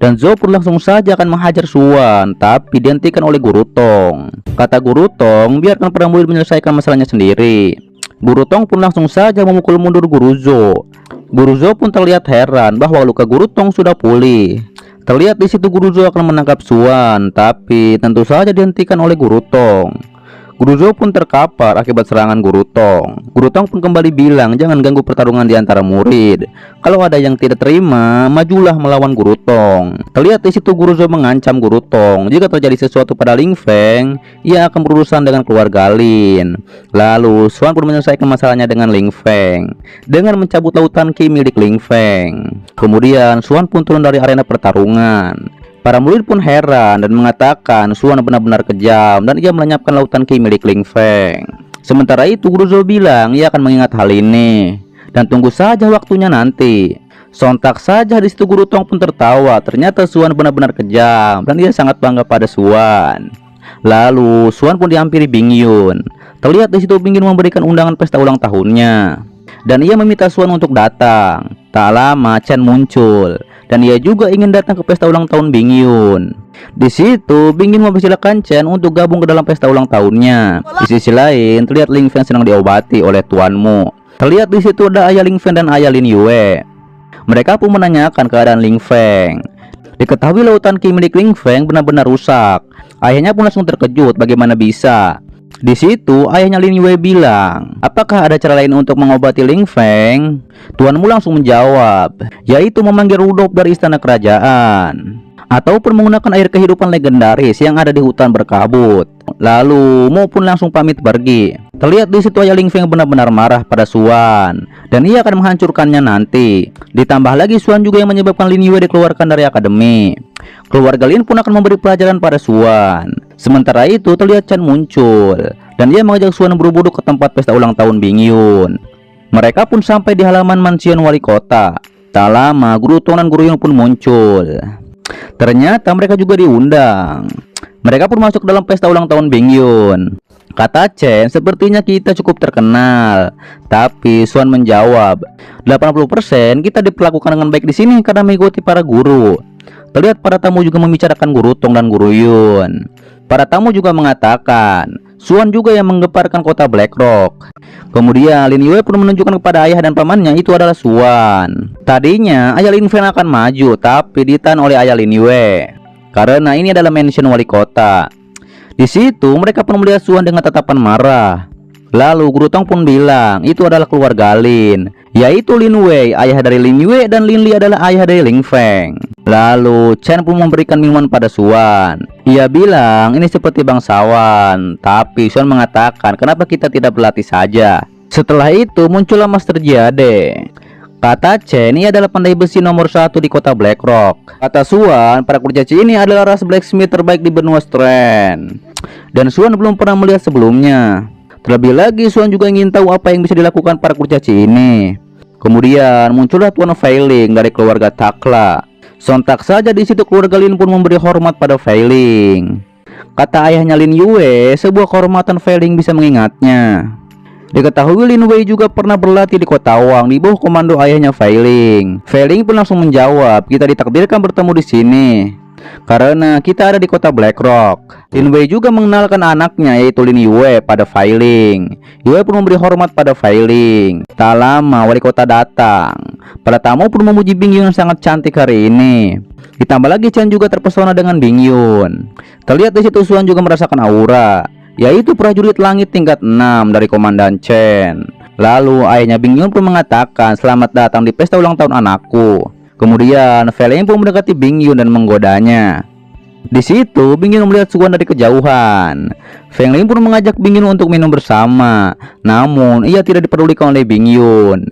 Dan Zhou pun langsung saja akan menghajar Suan, tapi dihentikan oleh Guru Tong. Kata Guru Tong, biarkan para murid menyelesaikan masalahnya sendiri. Guru Tong pun langsung saja memukul mundur Guru Zhou. Guru Zhou pun terlihat heran bahwa luka Guru Tong sudah pulih. Terlihat di situ Guru Zhou akan menangkap Suan, tapi tentu saja dihentikan oleh Guru Tong. Guru Zhou pun terkapar akibat serangan Guru Tong. Guru Tong pun kembali bilang jangan ganggu pertarungan di antara murid. Kalau ada yang tidak terima, majulah melawan Guru Tong. Terlihat di situ Guru Zhou mengancam Guru Tong, jika terjadi sesuatu pada Ling Feng, ia akan berurusan dengan keluarga Lin. Lalu Suan pun menyelesaikan masalahnya dengan Ling Feng dengan mencabut lautan ki milik Ling Feng. Kemudian Suan pun turun dari arena pertarungan. Para murid pun heran dan mengatakan Suan benar-benar kejam dan ia melenyapkan lautan ki milik Ling Feng. Sementara itu Guru Zhou bilang ia akan mengingat hal ini dan tunggu saja waktunya nanti. Sontak saja di situ Guru Tong pun tertawa. Ternyata Suan benar-benar kejam dan ia sangat bangga pada Suan. Lalu Suan pun dihampiri Bing Yun. Terlihat di situ Bing Yun memberikan undangan pesta ulang tahunnya. dan ia meminta Suan untuk datang. Tak lama Chen muncul dan ia juga ingin datang ke pesta ulang tahun Bing Yun. Di situ Bing Yun mempersilahkan Chen untuk gabung ke dalam pesta ulang tahunnya. Di sisi lain terlihat Ling Feng sedang diobati oleh tuanmu. Terlihat di situ ada ayah Ling Feng dan ayah Lin Yue. Mereka pun menanyakan keadaan Ling Feng. Diketahui lautan Qi milik Ling Feng benar-benar rusak. Ayahnya pun langsung terkejut bagaimana bisa. Di situ ayahnya Lin Yue bilang, apakah ada cara lain untuk mengobati Ling Feng? Tuanmu langsung menjawab, yaitu memanggil Rudolf dari istana kerajaan, ataupun menggunakan air kehidupan legendaris yang ada di hutan berkabut. Lalu Mo pun langsung pamit pergi. Terlihat di situ ayah Ling Feng benar-benar marah pada Suan dan ia akan menghancurkannya nanti. Ditambah lagi Suan juga yang menyebabkan Lin Yue dikeluarkan dari akademi. Keluarga Lin pun akan memberi pelajaran pada Suan. Sementara itu terlihat Chen muncul dan ia mengajak Suan buru-buru ke tempat pesta ulang tahun Bing Yun. Mereka pun sampai di halaman mansion wali kota. Tak lama guru Tong dan guru Yun pun muncul. Ternyata mereka juga diundang. Mereka pun masuk ke dalam pesta ulang tahun Bing Yun. Kata Chen, sepertinya kita cukup terkenal. Tapi Suan menjawab, 80% kita diperlakukan dengan baik di sini karena mengikuti para guru. Terlihat para tamu juga membicarakan guru Tong dan guru Yun. Para tamu juga mengatakan Suan juga yang menggemparkan kota Black Rock. Kemudian Lin Yue pun menunjukkan kepada ayah dan pamannya itu adalah Suan. Tadinya ayah Lin Feng akan maju, tapi ditahan oleh ayah Lin Yue karena ini adalah mansion wali kota. Di situ mereka pun melihat Suan dengan tatapan marah. Lalu guru Tong pun bilang itu adalah keluarga Lin, yaitu Lin Wei, ayah dari Lin Yue, dan Lin Li adalah ayah dari Ling Feng. Lalu Chen pun memberikan minuman pada Suan. Ia bilang ini seperti bangsawan, tapi Suan mengatakan kenapa kita tidak berlatih saja. Setelah itu muncullah Master Jade. Kata Chen, ini adalah pandai besi nomor 1 di kota Black Rock. Kata Suan, para kurcaci ini adalah ras blacksmith terbaik di benua Strand. Dan Suan belum pernah melihat sebelumnya. Terlebih lagi Suan juga ingin tahu apa yang bisa dilakukan para kurcaci ini. Kemudian muncullah Tuan Fei Ling dari keluarga Takla. Sontak saja di situ keluarga Lin pun memberi hormat pada Fei Ling. Kata ayahnya Lin Yue, sebuah kehormatan Fei Ling bisa mengingatnya. Diketahui Lin Wei juga pernah berlatih di kota Wang di bawah komando ayahnya Fei Ling. Fei Ling pun langsung menjawab, kita ditakdirkan bertemu di sini karena kita ada di kota Black Rock. Lin Wei juga mengenalkan anaknya yaitu Lin Yue pada Fei Ling. Yue pun memberi hormat pada Fei Ling. Tak lama wali kota datang. Para tamu pun memuji Bing Yun yang sangat cantik hari ini. Ditambah lagi Chen juga terpesona dengan Bing Yun. Terlihat di situ Suan juga merasakan aura, yaitu prajurit langit tingkat 6 dari komandan Chen. Lalu ayahnya Bing Yun pun mengatakan selamat datang di pesta ulang tahun anakku. Kemudian Fei Ling pun mendekati Bing Yun dan menggodanya. Di situ Bing Yun melihat Suan dari kejauhan. Fei Ling pun mengajak Bing Yun untuk minum bersama. Namun ia tidak dipedulikan oleh Bing Yun.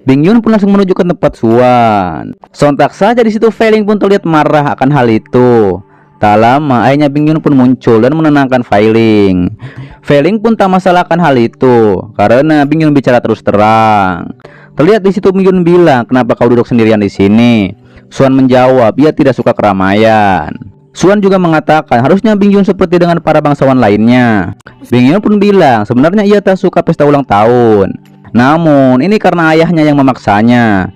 Bing Yun pun langsung menuju ke tempat Suan. Sontak saja di situ Fei Ling pun terlihat marah akan hal itu. Tak lama ayahnya Bing Yun pun muncul dan menenangkan Fei Ling. Fei Ling pun tak masalah akan hal itu karena Bing Yun bicara terus terang. Terlihat di situ Bing Yun bilang, kenapa kau duduk sendirian di sini? Suan menjawab, ia tidak suka keramaian. Suan juga mengatakan harusnya Bing Yun seperti dengan para bangsawan lainnya. Bing Yun pun bilang sebenarnya ia tak suka pesta ulang tahun. Namun ini karena ayahnya yang memaksanya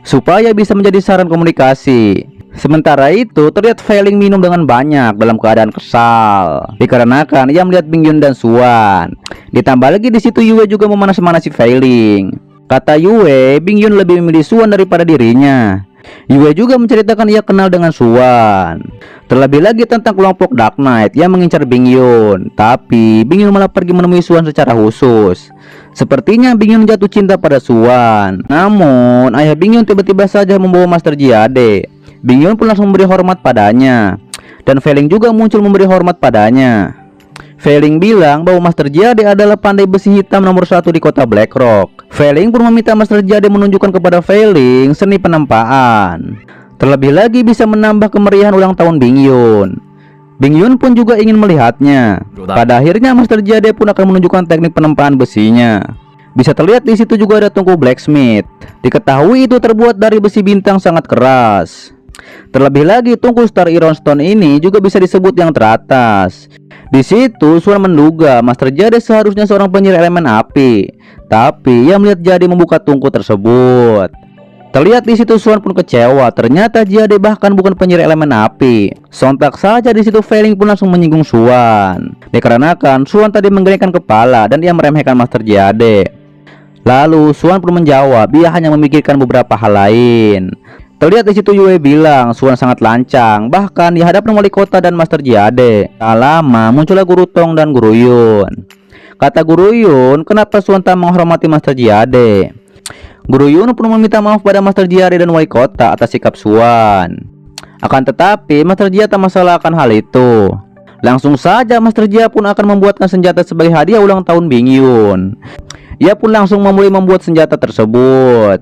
supaya bisa menjadi saran komunikasi. Sementara itu terlihat Fei Ling minum dengan banyak dalam keadaan kesal dikarenakan ia melihat Bing Yun dan Suan. Ditambah lagi di situ Yue juga memanas-manasi Fei Ling. Kata Yue, Bing Yun lebih memilih Suan daripada dirinya. Yue juga menceritakan ia kenal dengan Suan. Terlebih lagi tentang kelompok Dark Knight yang mengincar Bing Yun. Tapi Bing Yun malah pergi menemui Suan secara khusus. Sepertinya Bing Yun jatuh cinta pada Suan. Namun ayah Bing Yun tiba-tiba saja membawa Master Jade. Bing Yun pun langsung memberi hormat padanya. Dan Fei Ling juga muncul memberi hormat padanya. Fei Ling bilang bahwa Master Jade adalah pandai besi hitam nomor 1 di kota Black Rock. Fei Ling pun meminta Master Jade menunjukkan kepada Fei Ling seni penempaan. Terlebih lagi bisa menambah kemeriahan ulang tahun Bing Yun. Bing Yun pun juga ingin melihatnya. Pada akhirnya Master Jade pun akan menunjukkan teknik penempaan besinya. Bisa terlihat di situ juga ada tungku blacksmith. Diketahui itu terbuat dari besi bintang sangat keras. Terlebih lagi tungku Star Iron Stone ini juga bisa disebut yang teratas. Di situ Suan menduga Master Jade seharusnya seorang penyihir elemen api, tapi ia melihat Jade membuka tungku tersebut. Terlihat di situ Suan pun kecewa, ternyata Jade bahkan bukan penyihir elemen api. Sontak saja di situ Feiling pun langsung menyinggung Suan, dikarenakan Suan tadi menggelengkan kepala dan ia meremehkan Master Jade. Lalu Suan pun menjawab, ia hanya memikirkan beberapa hal lain. Terlihat di situ Yue bilang Suan sangat lancang, bahkan di hadapan wali kota dan Master Jade. Tak lama muncullah Guru Tong dan Guru Yun. Kata Guru Yun, kenapa Suan tak menghormati Master Jade? Guru Yun pun meminta maaf pada Master Jade dan wali kota atas sikap Suan. Akan tetapi Master Jia tak masalah akan hal itu. Langsung saja Master Jia pun akan membuatkan senjata sebagai hadiah ulang tahun Bing Yun. Ia pun langsung memulai membuat senjata tersebut.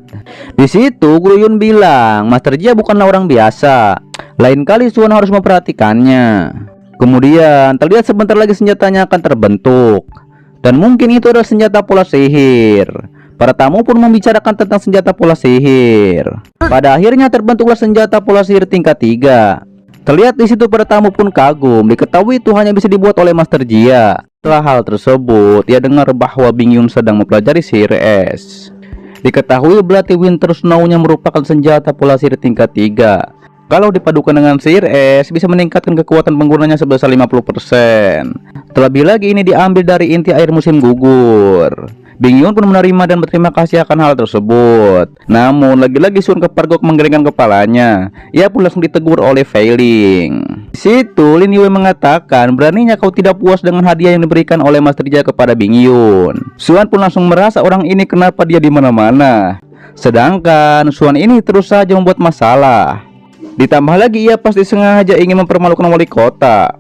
Di situ Guru Yun bilang Master Jia bukanlah orang biasa. Lain kali Suan harus memperhatikannya. Kemudian terlihat sebentar lagi senjatanya akan terbentuk, dan mungkin itu adalah senjata pola sihir. Para tamu pun membicarakan tentang senjata pola sihir. Pada akhirnya terbentuklah senjata pola sihir tingkat 3. Terlihat di situ para tamu pun kagum, diketahui itu hanya bisa dibuat oleh Master Jia. Setelah hal tersebut, ia dengar bahwa Bing Yun sedang mempelajari sihir es. Diketahui Bloody Winter Snow-nya merupakan senjata pola sihir tingkat 3. Kalau dipadukan dengan sihir es, bisa meningkatkan kekuatan penggunanya sebesar 50%. Terlebih lagi ini diambil dari inti air musim gugur. Bing Yun pun menerima dan berterima kasih akan hal tersebut. Namun lagi-lagi Suan kepergok menggelengkan kepalanya. Ia pun langsung ditegur oleh Feiling. Di situ Lin Yue mengatakan, beraninya kau tidak puas dengan hadiah yang diberikan oleh Master Jia kepada Bing Yun. Suan pun langsung merasa orang ini kenapa dia di mana-mana. Sedangkan Suan ini terus saja membuat masalah. Ditambah lagi ia pasti sengaja ingin mempermalukan wali kota.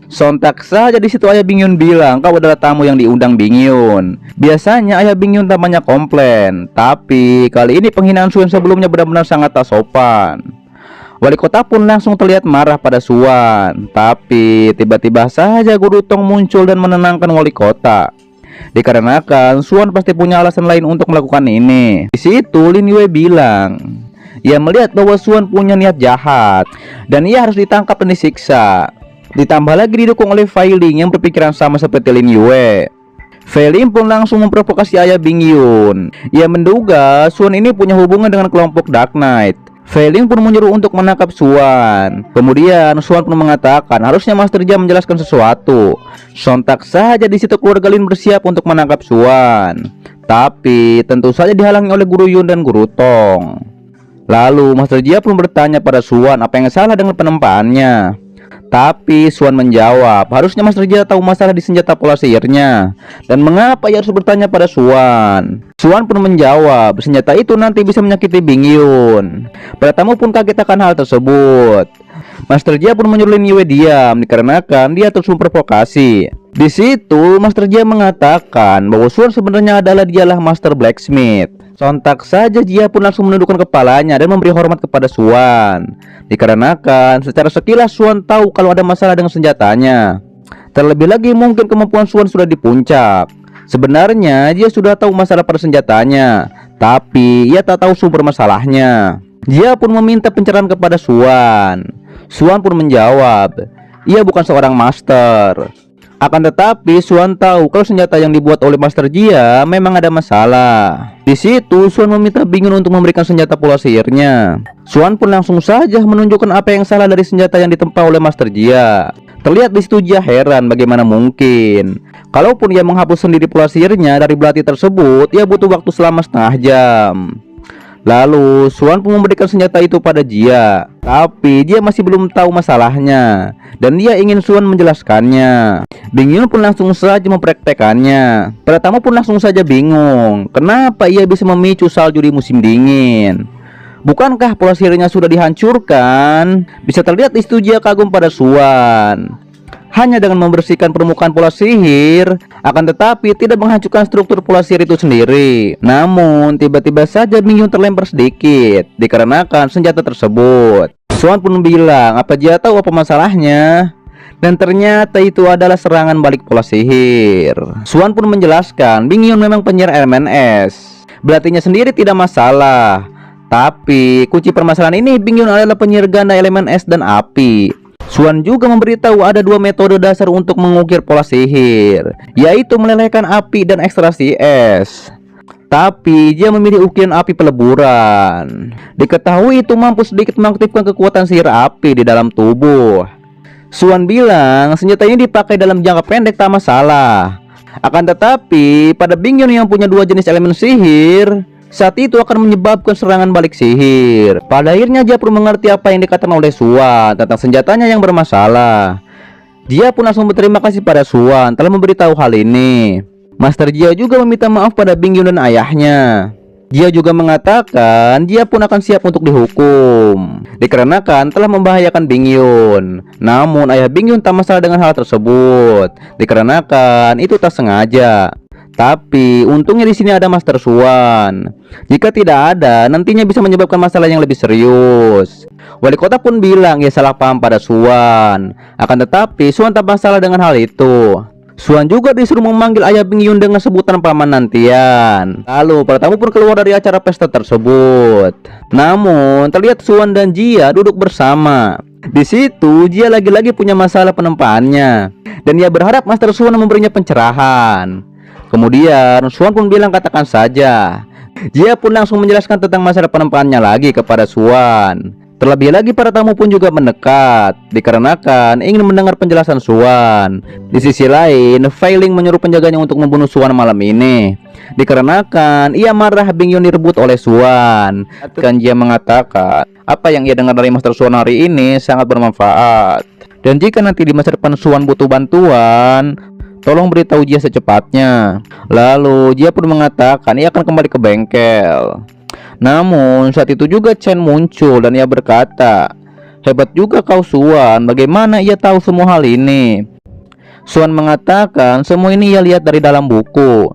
Sontak saja di situ ayah Bing Yun bilang, kau adalah tamu yang diundang Bing Yun. Biasanya ayah Bing Yun tak banyak komplain, tapi kali ini penghinaan Suan sebelumnya benar-benar sangat tak sopan. Wali kota pun langsung terlihat marah pada Suan, tapi tiba-tiba saja Guru Tong muncul dan menenangkan wali kota. Dikarenakan Suan pasti punya alasan lain untuk melakukan ini. Di situ Lin Yue bilang, ia melihat bahwa Suan punya niat jahat dan ia harus ditangkap dan disiksa. Ditambah lagi didukung oleh Feiling yang berpikiran sama seperti Lin Yue. Feiling pun langsung memprovokasi ayah Bing Yun. Ia menduga Suan ini punya hubungan dengan kelompok Dark Knight. Feiling pun menyuruh untuk menangkap Suan. Kemudian Suan pun mengatakan harusnya Master Jia menjelaskan sesuatu. Sontak saja di situ keluarga Lin bersiap untuk menangkap Suan. Tapi tentu saja dihalangi oleh Guru Yun dan Guru Tong. Lalu Master Jia pun bertanya pada Suan apa yang salah dengan penempaannya. Tapi Suan menjawab, harusnya Master Jia tahu masalah di senjata pola sihirnya. Dan mengapa ia harus bertanya pada Suan? Suan pun menjawab, senjata itu nanti bisa menyakiti Bing Yun. Para tamu pun kaget akan hal tersebut. Master Jia pun menyuruh Lin Yue diam, dikarenakan dia terus memprovokasi. Di situ Master Jia mengatakan bahwa Suan sebenarnya dialah Master Blacksmith. Sontak saja Jia pun langsung menundukkan kepalanya dan memberi hormat kepada Suan. Dikarenakan secara sekilas Suan tahu kalau ada masalah dengan senjatanya. Terlebih lagi mungkin kemampuan Suan sudah di puncak. Sebenarnya dia sudah tahu masalah pada senjatanya, tapi ia tak tahu sumber masalahnya. Jia pun meminta pencerahan kepada Suan. Suan pun menjawab, ia bukan seorang master. Akan tetapi Suan tahu kalau senjata yang dibuat oleh Master Jia memang ada masalah. Di situ Suan meminta Bing Yun untuk memberikan senjata pola sihirnya. Suan pun langsung saja menunjukkan apa yang salah dari senjata yang ditempa oleh Master Jia. Terlihat di situ Jia heran bagaimana mungkin. Kalaupun ia menghapus sendiri pola sihirnya dari belati tersebut, ia butuh waktu selama setengah jam. Lalu Suan pun memberikan senjata itu pada Jia, tapi dia masih belum tahu masalahnya dan dia ingin Suan menjelaskannya. Bing Yun pun langsung saja mempraktekannya. Para tamu pun langsung saja bingung, kenapa ia bisa memicu salju di musim dingin. Bukankah pola sihirnya sudah dihancurkan? Bisa terlihat di situ Jia kagum pada Suan. Hanya dengan membersihkan permukaan pola sihir, akan tetapi tidak menghancurkan struktur pola sihir itu sendiri. Namun tiba-tiba saja Bing Yun terlempar sedikit dikarenakan senjata tersebut. Suan pun bilang, apa Jia tahu apa masalahnya? Dan ternyata itu adalah serangan balik pola sihir. Suan pun menjelaskan, Bing Yun memang penyihir elemen es. Belatinya sendiri tidak masalah, tapi kunci permasalahan ini Bing Yun adalah penyihir ganda elemen es dan api. Suan juga memberitahu ada dua metode dasar untuk mengukir pola sihir, yaitu melelehkan api dan ekstraksi es. Tapi dia memilih ukiran api peleburan. Diketahui itu mampu sedikit mengaktifkan kekuatan sihir api di dalam tubuh. Suan bilang senjata ini dipakai dalam jangka pendek tak masalah. Akan tetapi pada Bingyun yang punya dua jenis elemen sihir, saat itu akan menyebabkan serangan balik sihir. Pada akhirnya dia pun mengerti apa yang dikatakan oleh Suan tentang senjatanya yang bermasalah. Dia pun langsung berterima kasih pada Suan telah memberitahu hal ini. Master Jia juga meminta maaf pada Bingyun dan ayahnya. Dia juga mengatakan dia pun akan siap untuk dihukum dikarenakan telah membahayakan Bingyun. Namun ayah Bingyun tak masalah dengan hal tersebut dikarenakan itu tak sengaja. Tapi untungnya di sini ada Master Suan. Jika tidak ada, nantinya bisa menyebabkan masalah yang lebih serius. Wali kota pun bilang ia salah paham pada Suan. Akan tetapi Suan tak masalah dengan hal itu. Suan juga disuruh memanggil ayah Bingyun dengan sebutan paman nantian. Lalu para tamu pun keluar dari acara pesta tersebut. Namun terlihat Suan dan Jia duduk bersama. Di situ Jia lagi-lagi punya masalah penempaannya, dan ia berharap Master Suan memberinya pencerahan. Kemudian Suan pun bilang katakan saja. Jia pun langsung menjelaskan tentang masalah penempaannya lagi kepada Suan. Terlebih lagi para tamu pun juga mendekat dikarenakan ingin mendengar penjelasan Suan. Di sisi lain, Fei Ling menyuruh penjaganya untuk membunuh Suan malam ini dikarenakan ia marah Bingyun direbut oleh Suan. Kan Jia mengatakan apa yang ia dengar dari Master Suan hari ini sangat bermanfaat, dan jika nanti di masa depan Suan butuh bantuan, tolong beritahu Jia secepatnya. Lalu Jia pun mengatakan ia akan kembali ke bengkel. Namun saat itu juga Chen muncul dan ia berkata, hebat juga kau Suan, bagaimana ia tahu semua hal ini? Suan mengatakan semua ini ia lihat dari dalam buku.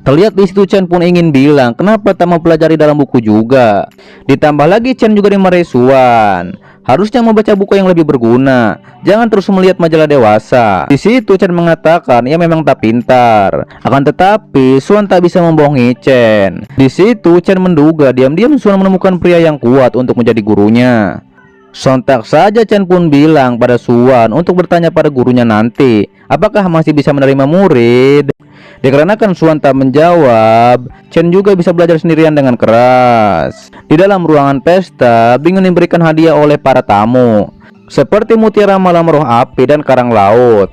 Terlihat di situ Chen pun ingin bilang kenapa tak mempelajari dalam buku juga. Ditambah lagi Chen juga dimarahi Suan. Harusnya membaca buku yang lebih berguna, jangan terus melihat majalah dewasa. Di situ Chen mengatakan ia memang tak pintar. Akan tetapi Suan tak bisa membohongi Chen. Di situ Chen menduga diam-diam Suan menemukan pria yang kuat untuk menjadi gurunya. Sontak saja Chen pun bilang pada Suan untuk bertanya pada gurunya nanti apakah masih bisa menerima murid. Dikarenakan Suan tak menjawab, Chen juga bisa belajar sendirian dengan keras. Di dalam ruangan pesta, Bingyun diberikan hadiah oleh para tamu seperti mutiara malam roh api dan karang laut.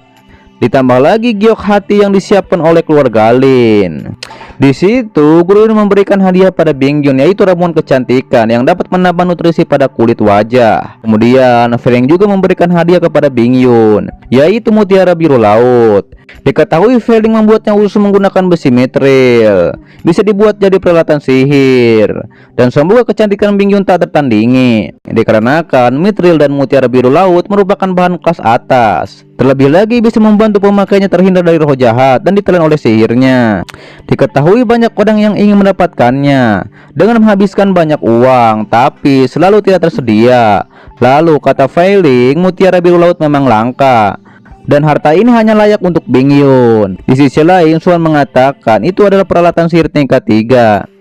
Ditambah lagi giok hati yang disiapkan oleh keluarga Lin. Di situ guru ini memberikan hadiah pada Bingyun, yaitu ramuan kecantikan yang dapat menambah nutrisi pada kulit wajah. Kemudian Fei Ling juga memberikan hadiah kepada Bingyun, yaitu mutiara biru laut. Diketahui Fei Ling membuatnya khusus menggunakan besi mitril, bisa dibuat jadi peralatan sihir. Dan semoga kecantikan Bingyun tak tertandingi dikarenakan mitril dan mutiara biru laut merupakan bahan kelas atas. Terlebih lagi bisa membantu pemakainya terhindar dari roh jahat dan ditelan oleh sihirnya. Diketahui banyak orang yang ingin mendapatkannya dengan menghabiskan banyak uang, tapi selalu tidak tersedia. Lalu kata Fei Ling, mutiara biru laut memang langka, dan harta ini hanya layak untuk Bingyun. Di sisi lain Suan mengatakan itu adalah peralatan sihir tingkat 3.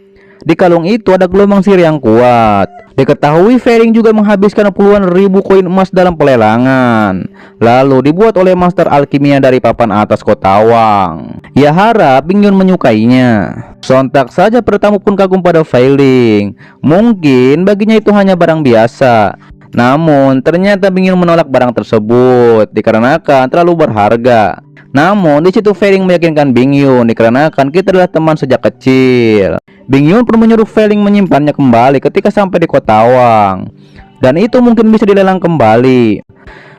Di kalung itu ada gelombang sihir yang kuat. Diketahui Fei Ling juga menghabiskan puluhan ribu koin emas dalam pelelangan, lalu dibuat oleh master alkimia dari papan atas kota Wang. Ia harap Bingyun menyukainya. Sontak saja pertamu pun kagum pada Fei Ling. Mungkin baginya itu hanya barang biasa. Namun ternyata Bingyun menolak barang tersebut dikarenakan terlalu berharga. Namun di situ Fei Ling meyakinkan Bingyun dikarenakan kita adalah teman sejak kecil. Bingyun pun menyuruh Fei Ling menyimpannya kembali ketika sampai di kota Wang, dan itu mungkin bisa dilelang kembali.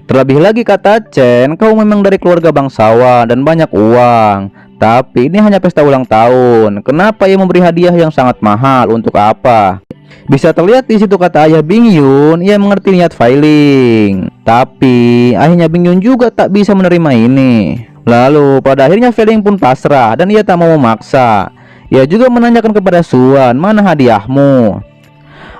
Terlebih lagi kata Chen, kau memang dari keluarga bangsawan dan banyak uang, tapi ini hanya pesta ulang tahun. Kenapa ia memberi hadiah yang sangat mahal, untuk apa? Bisa terlihat di situ kata ayah Bingyun, ia mengerti niat Fei Ling. Tapi ayahnya Bingyun juga tak bisa menerima ini. Lalu pada akhirnya Fei Ling pun pasrah dan ia tak mau memaksa. Ia juga menanyakan kepada Suan, mana hadiahmu?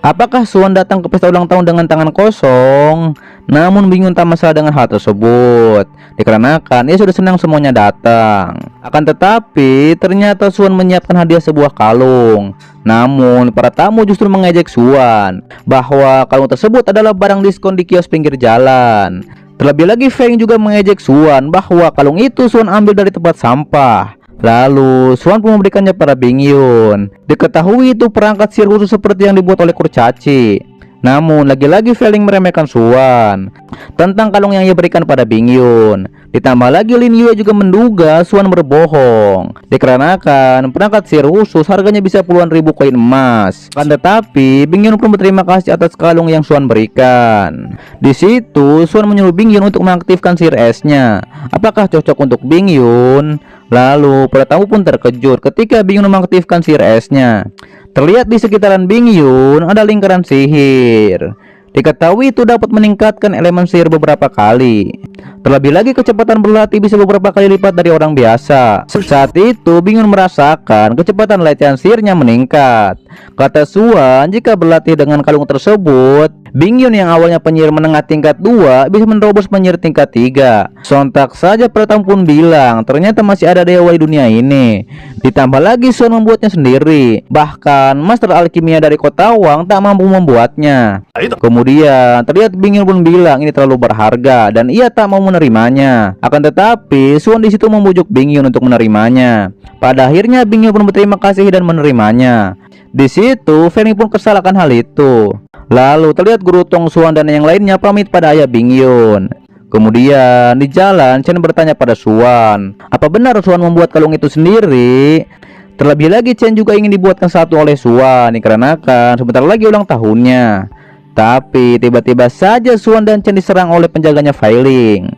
Apakah Suan datang ke pesta ulang tahun dengan tangan kosong? Namun Bingyun tak masalah dengan hal tersebut dikarenakan ia sudah senang semuanya datang. Akan tetapi ternyata Suan menyiapkan hadiah sebuah kalung. Namun para tamu justru mengejek Suan bahwa kalung tersebut adalah barang diskon di kios pinggir jalan. Terlebih lagi Feng juga mengejek Suan bahwa kalung itu Suan ambil dari tempat sampah. Lalu Suan pun memberikannya pada Bing Yun. Diketahui itu perangkat sihir khusus seperti yang dibuat oleh kurcaci. Namun lagi-lagi Feling meremehkan Suan tentang kalung yang ia berikan pada Bing Yun. Ditambah lagi Lin Yue juga menduga Suan berbohong, dikarenakan perangkat sihir khusus harganya bisa puluhan ribu koin emas. Akan tetapi Bing Yun pun berterima kasih atas kalung yang Suan berikan. Di situ Suan menyuruh Bing Yun untuk mengaktifkan sihir esnya. Apakah cocok untuk Bing Yun? Lalu para tamu pun terkejut ketika Bing Yun mengaktifkan sihir esnya. Terlihat di sekitaran Bing Yun ada lingkaran sihir. Diketahui itu dapat meningkatkan elemen sihir beberapa kali. Terlebih lagi kecepatan berlatih bisa beberapa kali lipat dari orang biasa. Saat itu Bing Yun merasakan kecepatan latihan sihirnya meningkat. Kata Suan, jika berlatih dengan kalung tersebut, Bing Yun yang awalnya penyihir menengah tingkat 2 bisa menerobos penyihir tingkat 3. Sontak saja Pratam pun bilang ternyata masih ada dewa di dunia ini. Ditambah lagi Suan membuatnya sendiri. Bahkan Master Alkimia dari Kota Wang tak mampu membuatnya. Kemudian terlihat Bing Yun pun bilang ini terlalu berharga dan ia tak mau menerimanya. Akan tetapi Suan di situ membujuk Bing Yun untuk menerimanya. Pada akhirnya Bing Yun pun berterima kasih dan menerimanya. Di situ Fanny pun kesal akan hal itu. Lalu terlihat Guru Tong Suan dan yang lainnya pamit pada ayah Bing Yun. Kemudian di jalan Chen bertanya pada Suan, apa benar Suan membuat kalung itu sendiri? Terlebih lagi Chen juga ingin dibuatkan satu oleh Suan dikarenakan sebentar lagi ulang tahunnya. Tapi tiba-tiba saja Suan dan Chen diserang oleh penjaganya Failing.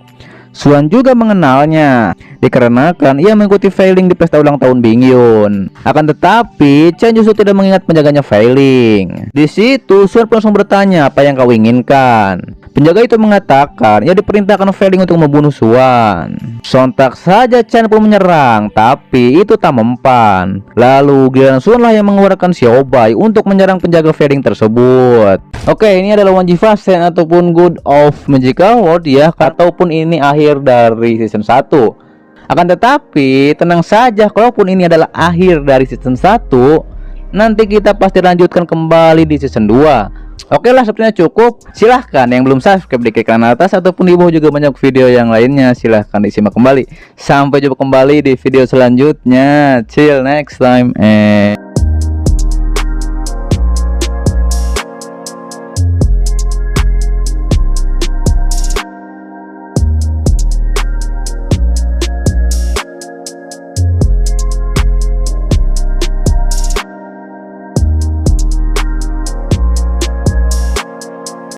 Suan juga mengenalnya dikarenakan ia mengikuti Failing di pesta ulang tahun Bing Yun. Akan tetapi Chen justru tidak mengingat penjaganya Failing. Di situ Suan langsung bertanya apa yang kau inginkan. Penjaga itu mengatakan ia diperintahkan Failing untuk membunuh Suan. Sontak saja Chen pun menyerang, tapi itu tak mempan. Lalu giliran Suan lah yang mengeluarkan Xiaobai untuk menyerang penjaga Failing tersebut. Oke, ini adalah One Jiva Sen ataupun Good of Magical World ya, ataupun ini akhir dari season 1. Akan tetapi tenang saja, kalaupun ini adalah akhir dari season 1, nanti kita pasti lanjutkan kembali di season 2. Oke lah, sepertinya cukup. Silahkan yang belum subscribe diklik kanan atas ataupun di bawah juga banyak video yang lainnya. Silahkan disimak kembali. Sampai jumpa kembali di video selanjutnya. Till next time.